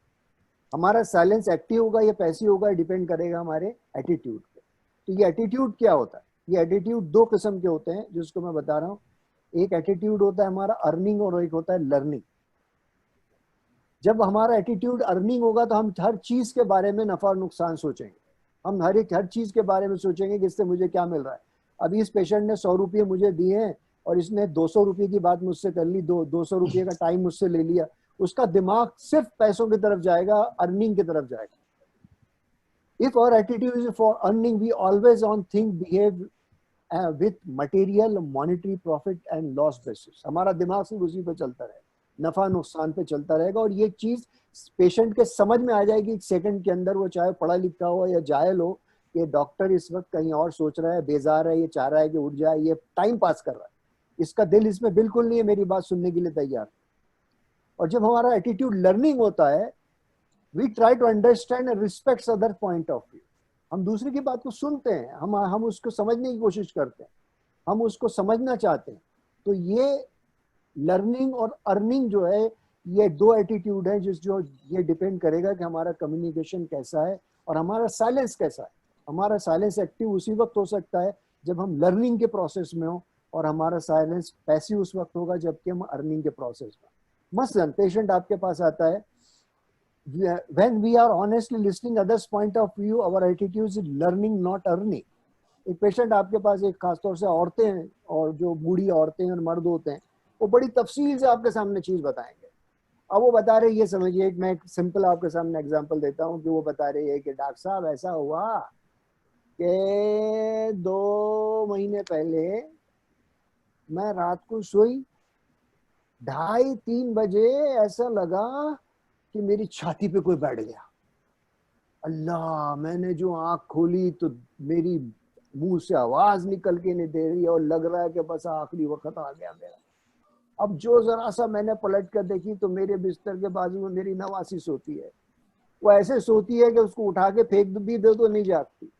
हमारा साइलेंस एक्टिव होगा या पैसिव होगा डिपेंड करेगा हमारे एटीट्यूड पे। तो ये एटीट्यूड क्या होता है? ये एटीट्यूड दो किस्म के होते हैं जिसको मैं बता रहा हूँ। एक एटीट्यूड होता है हमारा अर्निंग और एक होता है लर्निंग। जब हमारा एटीट्यूड अर्निंग होगा तो हम हर चीज के बारे में नफा और नुकसान सोचेंगे, हम हर चीज के बारे में सोचेंगे कि इससे मुझे क्या मिल रहा है। अभी इस पेशेंट ने 100 रुपये मुझे दिए हैं और इसने 200 रुपये की बात मुझसे कर ली, 200 रुपये का टाइम मुझसे ले लिया, उसका दिमाग सिर्फ पैसों की तरफ जाएगा, अर्निंग की तरफ जाएगा। If our attitude is for earning, we always on think behave with material monetary profit and loss basis। हमारा दिमाग सिर्फ उसी पे चलता रहेगा, नफा नुकसान पे चलता रहेगा। और ये चीज पेशेंट के समझ में आ जाएगी एक सेकंड के अंदर, वो चाहे पढ़ा लिखा हो या जाहिल हो, कि डॉक्टर इस वक्त कहीं और सोच रहा है, बेजार है, ये चाह रहा है कि उठ जाए, ये टाइम पास कर रहा है, इसका दिल इसमें बिल्कुल नहीं है मेरी बात सुनने के लिए तैयार। और जब हमारा एटीट्यूड लर्निंग होता है, we try to understand and respect other point of view। हम दूसरे की बात को सुनते हैं, हम उसको समझने की कोशिश करते हैं, हम उसको समझना चाहते हैं। तो ये लर्निंग और अर्निंग जो है, ये दो एटीट्यूड है जो ये डिपेंड करेगा कि हमारा कम्युनिकेशन कैसा है और हमारा साइलेंस कैसा है। हमारा साइलेंस एक्टिव उसी वक्त हो सकता है जब हम लर्निंग के प्रोसेस में हो, और हमारा साइलेंस पैसिव उस वक्त होगा जबकि हम अर्निंग के प्रोसेस में। मसलन पेशेंट आपके पास आता है, when we are honestly listening others point of view, our attitude is learning not earning। एक पेशेंट आपके पास, एक खासतौर से औरतें हैं और जो बूढ़ी औरतें और मर्द होते हैं, वो बड़ी तफसील से आपके सामने चीज बताएंगे। अब वो बता रहे, ये समझिए, मैं एक सिंपल आपके सामने एग्जांपल देता हूँ कि वो बता रही है कि डॉक्टर साहब ऐसा हुआ कि 2 महीने पहले मैं रात को सोई, 2:30-3 बजे ऐसा लगा कि मेरी छाती पे कोई बैठ गया। अल्लाह, मैंने जो आंख खोली तो मेरी मुंह से आवाज निकल के नहीं दे रही और लग रहा है कि बस आखिरी वक्त आ गया मेरा। अब जो जरा सा मैंने पलट कर देखी तो मेरे बिस्तर के बाजू में मेरी नवासी सोती है। वो ऐसे सोती है कि उसको उठा के फेंक भी दे तो नहीं जागती।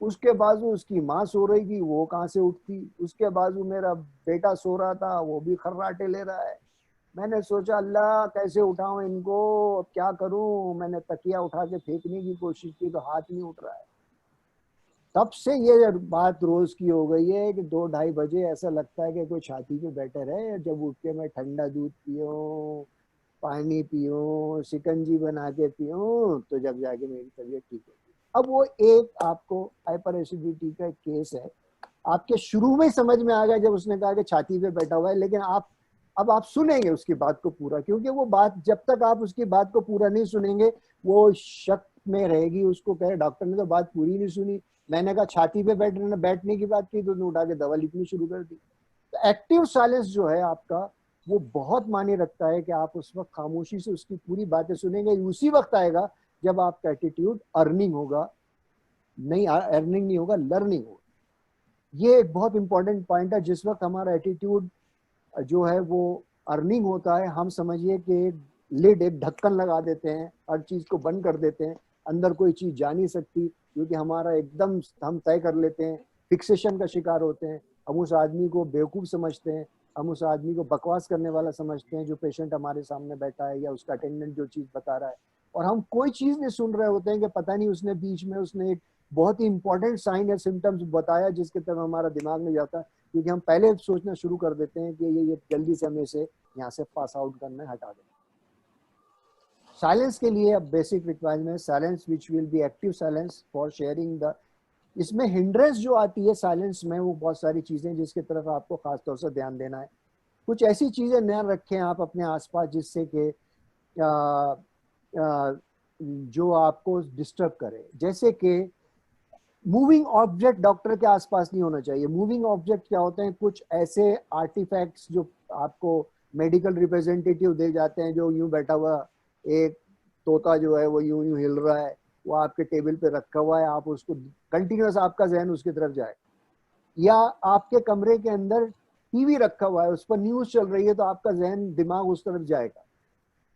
उसके बाजू उसकी माँ सो रही थी, वो कहाँ से उठती। उसके बाजू मेरा बेटा सो रहा था, वो भी खर्राटे ले रहा है। मैंने सोचा अल्लाह कैसे उठाऊं इनको, अब क्या करूं। मैंने तकिया उठा के फेंकने की कोशिश की तो हाथ नहीं उठ रहा है। तब से ये बात रोज की हो गई है कि 2-2:30 बजे ऐसा लगता है कि कोई छाती पे बैठे रहे। जब उठ के मैं ठंडा दूध पीऊं, पानी पीऊं, शिकंजी बना के पीऊं, तो जब जाके मेरी तबीयत ठीक होगी। अब वो एक आपको हाइपर एसिडिटी का केस है, आपके शुरू में समझ में आ गया जब उसने कहा कि छाती पे बैठा हुआ है। लेकिन अब आप सुनेंगे उसकी बात को पूरा, क्योंकि वो बात जब तक आप उसकी बात को पूरा नहीं सुनेंगे वो शक में रहेगी। उसको कहे डॉक्टर ने तो बात पूरी नहीं सुनी, मैंने कहा छाती पे बैठने की बात की तो उसने उठा के दवा लिखनी शुरू कर दी। तो एक्टिव साइलेंस जो है आपका, वो बहुत मायने रखता है कि आप उस वक्त खामोशी से उसकी पूरी बातें सुनेंगे। उसी वक्त आएगा जब आपका एटीट्यूड अर्निंग होगा, नहीं अर्निंग नहीं होगा, लर्निंग होगा। ये एक बहुत इंपॉर्टेंट पॉइंट है। जिस वक्त हमारा एटीट्यूड जो है वो अर्निंग होता है, हम समझिए कि लिड, एक ढक्कन लगा देते हैं, हर चीज को बंद कर देते हैं, अंदर कोई चीज जा नहीं सकती, क्योंकि हमारा एकदम हम तय कर लेते हैं, फिक्सेशन का शिकार होते हैं। हम उस आदमी को बेवकूफ समझते हैं, हम उस आदमी को बकवास करने वाला समझते हैं, जो पेशेंट हमारे सामने बैठा है या उसका अटेंडेंट जो चीज बता रहा है, और हम कोई चीज नहीं सुन रहे होते हैं कि पता नहीं उसने बीच में उसने एक बहुत ही इंपॉर्टेंट साइन या सिम्टम्स बताया जिसके तरफ हमारा दिमाग नहीं जाता, क्योंकि हम पहले सोचना शुरू कर देते हैं कि ये जल्दी से हमें से यहाँ से पास आउट करना है, हटा दें। साइलेंस के लिए अब basic requirement, silence which will be active silence for sharing the. इसमें हिंड्रेंस जो आती है साइलेंस में, वो बहुत सारी चीजें जिसकी तरफ आपको खास तौर से ध्यान देना है। कुछ ऐसी चीजें न रखें आप अपने आसपास जिससे कि जो आपको डिस्टर्ब करे। जैसे कि मूविंग ऑब्जेक्ट डॉक्टर के आसपास नहीं होना चाहिए। मूविंग ऑब्जेक्ट क्या होते हैं? कुछ ऐसे आर्टिफैक्ट्स जो आपको मेडिकल रिप्रेजेंटेटिव दे जाते हैं, जो यूं बैठा हुआ एक तोता जो है वो यूं यूं हिल रहा है, वो आपके टेबल पे रखा हुआ है, आप उसको कंटिन्यूस आपका जहन उसकी तरफ जाए। या आपके कमरे के अंदर टीवी रखा हुआ है, उस पर न्यूज चल रही है, तो आपका जहन दिमाग उस तरफ जाएगा।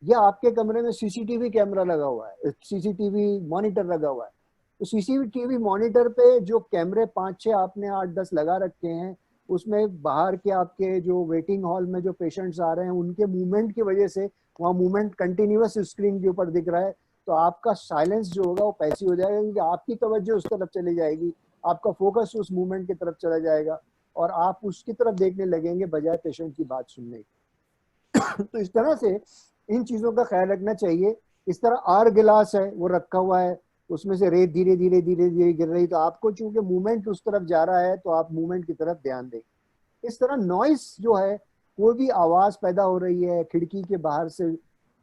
या आपके कमरे में सीसीटीवी कैमरा लगा हुआ है, सीसीटीवी मॉनिटर लगा हुआ है, तो सीसीटीवी मॉनिटर पे जो कैमरे 5-6 आपने 8-10 लगा रखे हैं, उसमें बाहर के आपके जो वेटिंग हॉल में जो पेशेंट्स आ रहे हैं उनके मूवमेंट की वजह से वहाँ मूवमेंट कंटिन्यूअस स्क्रीन के ऊपर दिख रहा है, तो आपका साइलेंस जो होगा वो पैसिव हो जाएगा, क्योंकि आपकी तवज्जो उस तरफ चली जाएगी, आपका फोकस उस मूवमेंट की तरफ चला जाएगा और आप उसकी तरफ देखने लगेंगे बजाय पेशेंट की बात सुनने की। तो इस तरह से इन चीज़ों का ख्याल रखना चाहिए। इस तरह आर गिलास है वो रखा हुआ है, उसमें से रेत धीरे धीरे धीरे धीरे गिर रही, तो आपको चूंकि मूवमेंट उस तरफ जा रहा है तो आप मूवमेंट की तरफ ध्यान दें। इस तरह नॉइस जो है, कोई भी आवाज़ पैदा हो रही है, खिड़की के बाहर से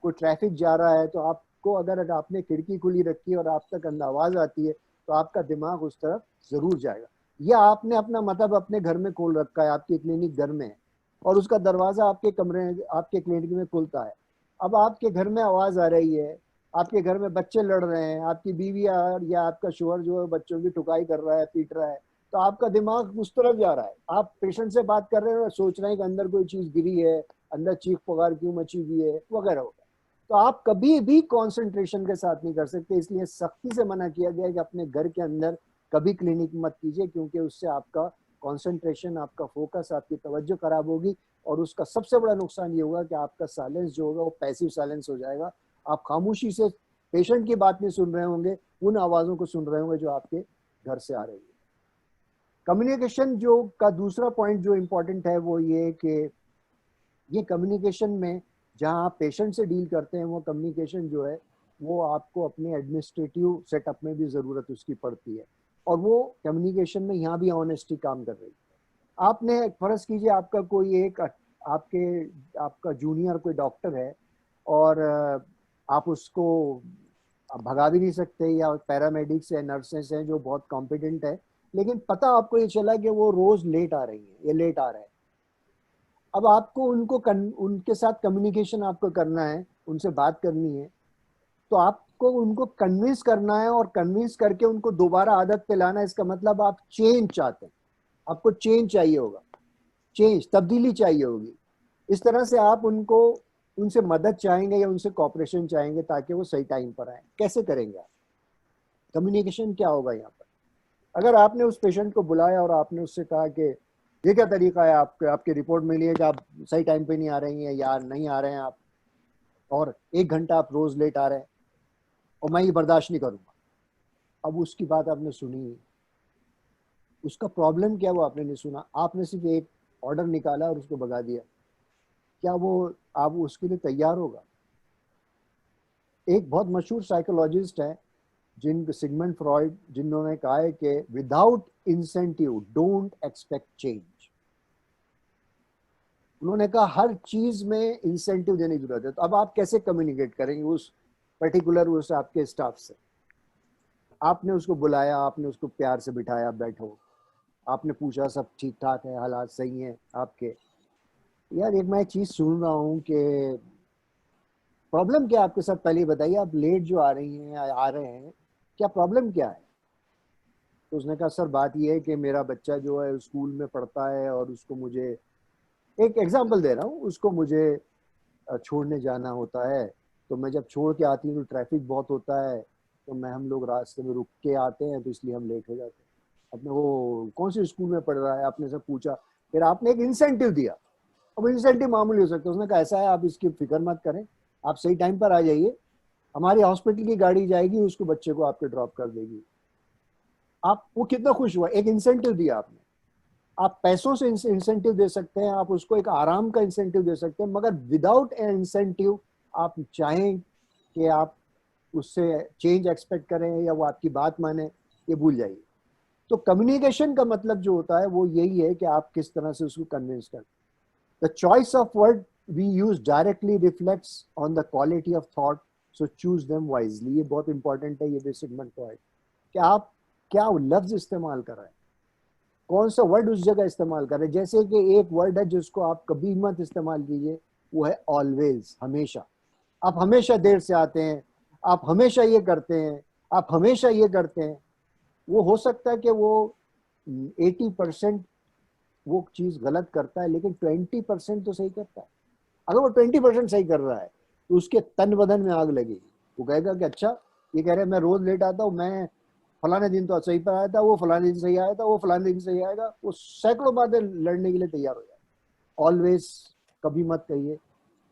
कोई ट्रैफिक जा रहा है, तो आपको अगर आपने खिड़की खुली रखी है और आप तक अंदर आवाज़ आती है तो आपका दिमाग उस तरफ ज़रूर जाएगा। या आपने अपना मतलब अपने घर में खोल रखा है, आपकी क्लिनिक घर में है और उसका दरवाज़ा आपके कमरे आपके क्लिनिक में खुलता है, अब आपके घर में आवाज़ आ रही है, आपके घर में बच्चे लड़ रहे हैं, आपकी बीवी या आपका शोहर जो है बच्चों की ठुकाई कर रहा है, पीट रहा है, तो आपका दिमाग उस तरफ जा रहा है। आप पेशेंट से बात कर रहे हैं, सोच रहे हैं कि अंदर कोई चीज़ गिरी है, अंदर चीख पुकार क्यों मची हुई है वगैरह वगैरह, तो आप कभी भी कंसंट्रेशन के साथ नहीं कर सकते। इसलिए सख्ती से मना किया गया है कि अपने घर के अंदर कभी क्लिनिक मत कीजिए, क्योंकि उससे आपका कंसंट्रेशन, आपका फोकस, आपकी तवज्जो खराब होगी और उसका सबसे बड़ा नुकसान ये होगा कि आपका साइलेंस जो होगा वो पैसिव साइलेंस हो जाएगा। आप खामोशी से पेशेंट की बात नहीं सुन रहे होंगे, उन आवाज़ों को सुन रहे होंगे जो आपके घर से आ रही है। कम्युनिकेशन जो का दूसरा पॉइंट जो इम्पोर्टेंट है वो ये कि ये कम्युनिकेशन में जहाँ आप पेशेंट से डील करते हैं, वो कम्युनिकेशन जो है वो आपको अपने एडमिनिस्ट्रेटिव सेटअप में भी ज़रूरत उसकी पड़ती है, और वो कम्युनिकेशन में यहाँ भी ऑनेस्टी काम कर रही है। आपने फर्ज कीजिए आपका कोई एक आपका जूनियर कोई डॉक्टर है और आप उसको भगा भी नहीं सकते, या पैरामेडिक्स या नर्सेस हैं जो बहुत कॉम्पिटेंट है, लेकिन पता आपको ये चला कि वो रोज लेट आ रही है या लेट आ रहा है। अब आपको उनके साथ कम्युनिकेशन आपको करना है, उनसे बात करनी है, तो आपको उनको कन्विंस करना है और कन्विंस करके उनको दोबारा आदत पे लाना है। इसका मतलब आप चेंज चाहते हैं, आपको चेंज चाहिए होगा, चेंज तब्दीली चाहिए होगी। इस तरह से आप उनसे मदद चाहेंगे या उनसे कॉपरेशन चाहेंगे ताकि वो सही टाइम पर आए। कैसे करेंगे आप? कम्युनिकेशन क्या होगा यहाँ पर? अगर आपने उस पेशेंट को बुलाया और आपने उससे कहा कि ये क्या तरीका है, आपकी रिपोर्ट मिली है कि आप सही टाइम पे नहीं आ रही हैं या नहीं आ रहे हैं आप, और 1 घंटा आप रोज लेट आ रहे हैं और मैं ये बर्दाश्त नहीं करूँगा। अब उसकी बात आपने सुनी, उसका प्रॉब्लम क्या वो आपने नहीं सुना, आपने सिर्फ एक ऑर्डर निकाला और उसको भगा दिया। क्या वो आप उसके लिए तैयार होगा? एक बहुत मशहूर साइकोलॉजिस्ट है सिगमंड फ्रॉइड, जिन्होंने कहा है कि without incentive don't expect change. उन्होंने कहा हर चीज में इंसेंटिव देने की जरूरत है। तो अब आप कैसे कम्युनिकेट करेंगे उस पर्टिकुलर उस आपके स्टाफ से? आपने उसको बुलाया, आपने उसको प्यार से बिठाया, बैठो, आपने पूछा सब ठीक ठाक है, हालात सही हैं आपके? यार एक मैं चीज़ सुन रहा हूँ कि प्रॉब्लम क्या आपके साथ, पहले बताइए, आप लेट जो आ रही हैं आ रहे हैं, क्या प्रॉब्लम क्या है? तो उसने कहा सर बात ये है कि मेरा बच्चा जो है स्कूल में पढ़ता है और उसको मुझे, एक एग्जांपल दे रहा हूँ, उसको मुझे छोड़ने जाना होता है, तो मैं जब छोड़ के आती हूँ तो ट्रैफिक बहुत होता है, तो हम लोग रास्ते में रुक के आते हैं, तो इसलिए हम लेट हो जाते हैं। अपने वो कौन से स्कूल में पढ़ रहा है आपने सब पूछा, फिर आपने एक इंसेंटिव दिया। अब इंसेंटिव मामूली हो सकता है, उसने कहा ऐसा है आप इसकी फिक्र मत करें, आप सही टाइम पर आ जाइए, हमारी हॉस्पिटल की गाड़ी जाएगी, उसको बच्चे को आपके ड्रॉप कर देगी। आप वो कितना खुश हुआ, एक इंसेंटिव दिया आपने। आप पैसों से इंसेंटिव दे सकते हैं, आप उसको एक आराम का इंसेंटिव दे सकते हैं, मगर विदाउट ए इंसेंटिव आप चाहें कि आप उससे चेंज एक्सपेक्ट करें या वो आपकी बात माने, ये भूल जाइए। तो कम्युनिकेशन का मतलब जो होता है वो यही है कि आप किस तरह से उसको कन्विंस करें। The choice of word we use directly reflects on the quality of thought, so choose them wisely. ये बहुत इंपॉर्टेंट है, ये भी सिगमंड फ्रॉइड, कि आप क्या लफ्ज इस्तेमाल कर रहा है, कौन सा वर्ड उस जगह इस्तेमाल कर रहे हैं। जैसे कि एक वर्ड है जिसको आप कभी मत इस्तेमाल कीजिए, वो है ऑलवेज, हमेशा। आप हमेशा देर से आते हैं, आप हमेशा ये करते हैं, आप हमेशा ये करते हैं। वो हो सकता है कि वो 80% वो चीज गलत करता है, लेकिन 20% तो सही करता है। अगर वो 20% सही कर रहा है तो उसके तन बदन में आग लगेगी। वो कहेगा कि अच्छा, ये कह रहे हैं मैं रोज लेट आता हूँ, मैं फलाने दिन तो सही पर आया था, वो फलाने दिन सही आया था, वो फलाने दिन सही आएगा। वो सैकड़ों बातें लड़ने के लिए तैयार हो जाए। ऑलवेज कभी मत कहिए,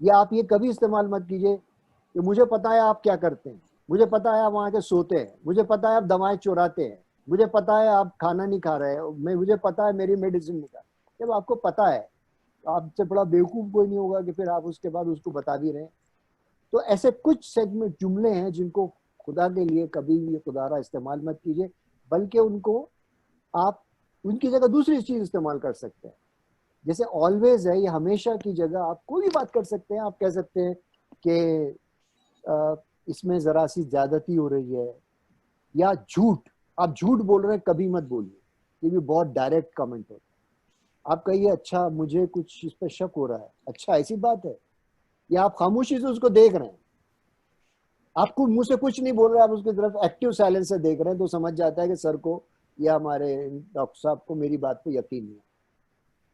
या आप ये कभी इस्तेमाल मत कीजिए कि मुझे पता है आप क्या करते हैं, मुझे पता है आप वहाँ के सोते हैं, मुझे पता है आप दवाएं चुराते हैं, मुझे पता है आप खाना नहीं खा रहे हैं, मुझे पता है मेरी मेडिसिन नहीं खा। जब आपको पता है तो आपसे बड़ा बेवकूफ़ कोई नहीं होगा कि फिर आप उसके बाद उसको बता भी रहे हैं। तो ऐसे कुछ सेगमेंट जुमले हैं जिनको खुदा के लिए कभी भी खुदारा इस्तेमाल मत कीजिए, बल्कि उनको आप उनकी जगह दूसरी चीज इस्तेमाल कर सकते हैं। जैसे ऑलवेज है, ये हमेशा की जगह आप कोई भी बात कर सकते हैं। आप कह सकते हैं कि इसमें जरा सी ज्यादती हो रही है, या झूठ, आप झूठ बोल रहे हैं कभी मत बोलिए, ये भी बहुत डायरेक्ट कमेंट होता है। आप कहिए अच्छा मुझे कुछ इस पर शक हो रहा है, अच्छा ऐसी बात है, या आप खामोशी से उसको देख रहे हैं, आपको मुंह से कुछ नहीं बोल रहे, आप उसकी तरफ एक्टिव साइलेंस से देख रहे हैं, तो समझ जाता है कि सर को या हमारे डॉक्टर साहब को मेरी बात पे यकीन नहीं है।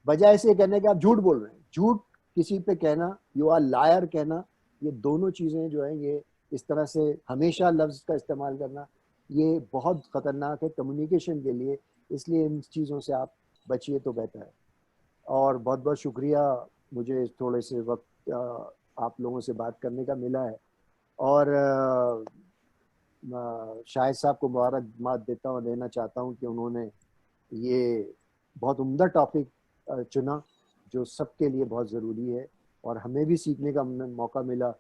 बजाय से कहने के आप झूठ बोल रहे हैं। झूठ किसी पे कहना, यू आर लायर कहना, ये दोनों चीजें जो है, ये इस तरह से हमेशा लफ्ज का इस्तेमाल करना, ये बहुत खतरनाक है कम्युनिकेशन के लिए। इसलिए इन चीज़ों से आप बचिए तो बेहतर है। और बहुत बहुत शुक्रिया, मुझे थोड़े से वक्त आप लोगों से बात करने का मिला है। और शाहिद साहब को मुबारकबाद देना चाहता हूँ कि उन्होंने ये बहुत उम्दा टॉपिक चुना जो सबके लिए बहुत ज़रूरी है, और हमें भी सीखने का मौका मिला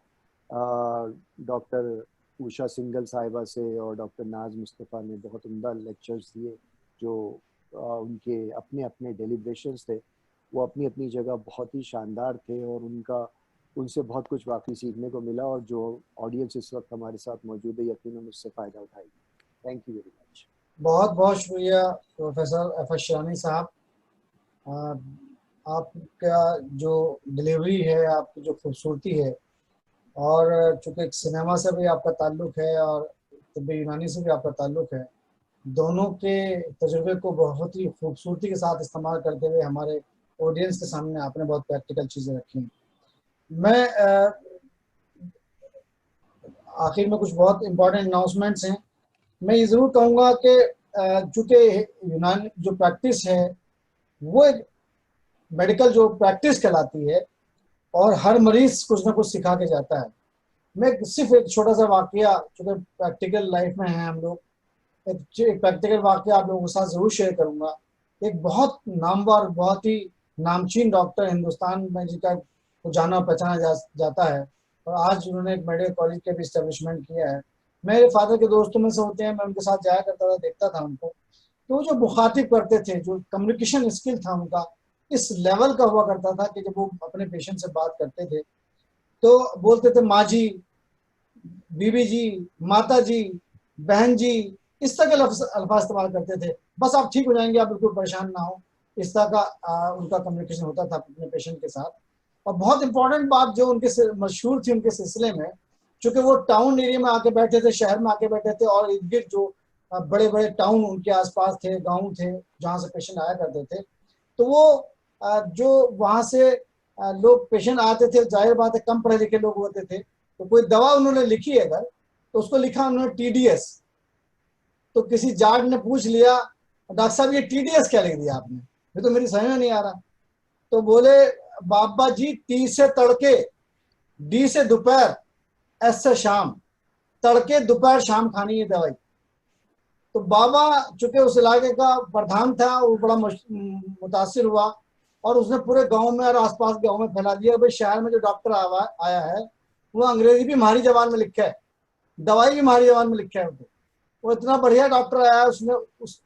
डॉक्टर उषा सिंघल साहिबा से, और डॉक्टर नाज मुस्तफ़ा ने बहुत उम्दा लेक्चर्स दिए जो उनके अपने अपने डेलिब्रेशंस थे, वो अपनी अपनी जगह बहुत ही शानदार थे, और उनसे बहुत कुछ वाकई सीखने को मिला। और जो ऑडियंस इस वक्त हमारे साथ मौजूद है, यकीनन उससे फ़ायदा उठाएगी। Thank you very much. बहुत बहुत शुक्रिया प्रोफेसर अफर शिरानी साहब। आपका जो डिलीवरी है, आपकी जो खूबसूरती है, और चूँकि सिनेमा से भी आपका ताल्लुक़ है और तिब्बी यूनानी से भी आपका ताल्लुक़ है, दोनों के तजुर्बे को बहुत ही खूबसूरती के साथ इस्तेमाल करते हुए हमारे ऑडियंस के सामने आपने बहुत प्रैक्टिकल चीज़ें रखी हैं। मैं आखिर में कुछ बहुत इम्पोर्टेंट अनाउंसमेंट्स हैं। मैं ये ज़रूर कहूँगा कि चूँकि यूनानी जो प्रैक्टिस है वो एक मेडिकल जो प्रैक्टिस कहलाती है, और हर मरीज कुछ ना कुछ सिखा के जाता है। मैं सिर्फ एक छोटा सा वाकया, चूँकि प्रैक्टिकल लाइफ में हैं हम लोग, एक प्रैक्टिकल वाकया आप लोगों के साथ ज़रूर शेयर करूँगा। एक बहुत नामवर, बहुत ही नामचीन डॉक्टर हिंदुस्तान में जिनका को जाना पहचाना जाता है, और आज उन्होंने एक मेडिकल कॉलेज का भी इस्टेब्लिशमेंट किया है। मेरे फादर के दोस्तों में से होते हैं, मैं उनके साथ जाया करता था, देखता था उनको। तो जो मुखातिब करते थे, जो कम्युनिकेशन स्किल था उनका इस लेवल का हुआ करता था कि जब वो अपने पेशेंट से बात करते थे तो बोलते थे माँ जी, बीबी जी, माता जी, बहन जी, इस तरह के अल्फाज इस्तेमाल करते थे। बस आप ठीक हो जाएंगे, आप बिल्कुल परेशान ना हो, इस तरह का उनका कम्युनिकेशन होता था अपने पेशेंट के साथ। और बहुत इंपॉर्टेंट बात जो उनके मशहूर थी उनके सिलसिले में, चूँकि वो टाउन एरिया में आके बैठे थे, शहर में आके बैठे थे, और इर्द गिर्द जो बड़े बड़े टाउन उनके आसपास थे, गाँव थे जहाँ से पेशेंट आया करते थे, तो वो जो वहाँ से लोग पेशेंट आते थे, जाहिर बात है कम पढ़े लिखे लोग होते थे, तो कोई दवा उन्होंने लिखी है अगर, तो उसको लिखा उन्होंने TDS। तो किसी जाट ने पूछ लिया, डॉक्टर साहब ये TDS क्या लिख दिया आपने, ये तो मेरी समझ में नहीं आ रहा। तो बोले बाबा जी, T से तड़के, D से दोपहर, S से शाम, तड़के दोपहर शाम खानी है दवाई। तो बाबा चूंकि उस इलाके का प्रधान था, वो बड़ा मुतासिर हुआ, और उसने पूरे गांव में और आसपास गांव में फैला दिया, भाई शहर में जो डॉक्टर आया है वो अंग्रेजी भी हमारी जबान में लिखा है, दवाई भी हमारी जबान में लिखा है। वो इतना बढ़िया डॉक्टर आया, उसने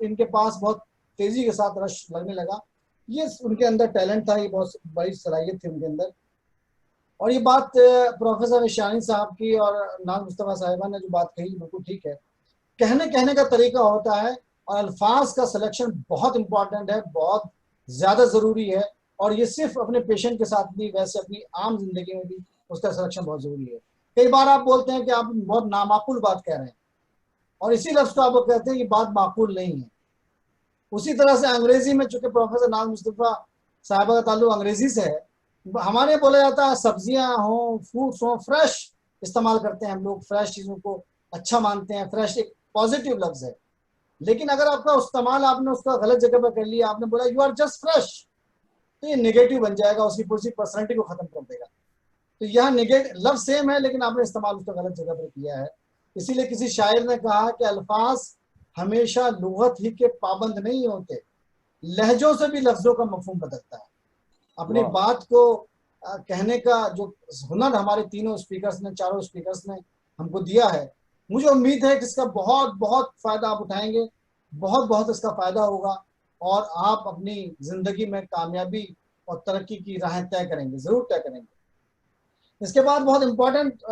इनके पास बहुत तेजी के साथ रश लगने लगा। ये उनके अंदर टैलेंट था, ये बहुत बड़ी सलाहियत थी उनके अंदर। और ये बात प्रोफेसर शिरानी साहब की और नाज मुस्तफ़ा साहिबा ने जो बात कही बिल्कुल ठीक है। कहने का तरीका होता है, और अल्फाज का सिलेक्शन बहुत इंपॉर्टेंट है, बहुत ज़्यादा ज़रूरी है। और ये सिर्फ अपने पेशेंट के साथ नहीं, वैसे अपनी आम जिंदगी में भी उसका सिलेक्शन बहुत ज़रूरी है। कई बार आप बोलते हैं कि आप बहुत नामाकुल बात कह रहे हैं और इसी लफ्ज़ को आप कहते हैं कि बात माकूल नहीं है। उसी तरह से अंग्रेजी में, चूंकि प्रोफेसर नाज मुस्तफ़ा साहबा का ताल्लुक अंग्रेजी से है, हमारे बोला जाता है सब्जियां हों, फ्रूट्स हों, फ्रेश इस्तेमाल करते हैं हम लोग, फ्रेश चीज़ों को अच्छा मानते हैं। फ्रेश एक पॉजिटिव लफ्ज़ है, लेकिन अगर आपका इस्तेमाल आपने उसका गलत जगह पर कर लिया, आपने बोला यू आर जस्ट फ्रेश, तो ये नेगेटिव बन जाएगा, उसकी पूरी पर्सनैलिटी को ख़त्म कर देगा। तो यहाँ नेगेटिव लफ्ज़ सेम है, लेकिन आपने इस्तेमाल उसका गलत जगह पर किया है। इसीलिए किसी शायर ने कहा कि अल्फाज हमेशा लुगत ही के पाबंद नहीं होते, लहजों से भी लफ्ज़ों का मफहूम बदलता है। अपनी बात को कहने का जो हुनर हमारे तीनों स्पीकर्स ने, चारों स्पीकर्स ने हमको दिया है, मुझे उम्मीद है कि इसका बहुत बहुत फ़ायदा आप उठाएंगे, बहुत बहुत इसका फ़ायदा होगा और आप अपनी ज़िंदगी में कामयाबी और तरक्की की राहें तय करेंगे, ज़रूर तय करेंगे। इसके बाद बहुत इम्पोर्टेंट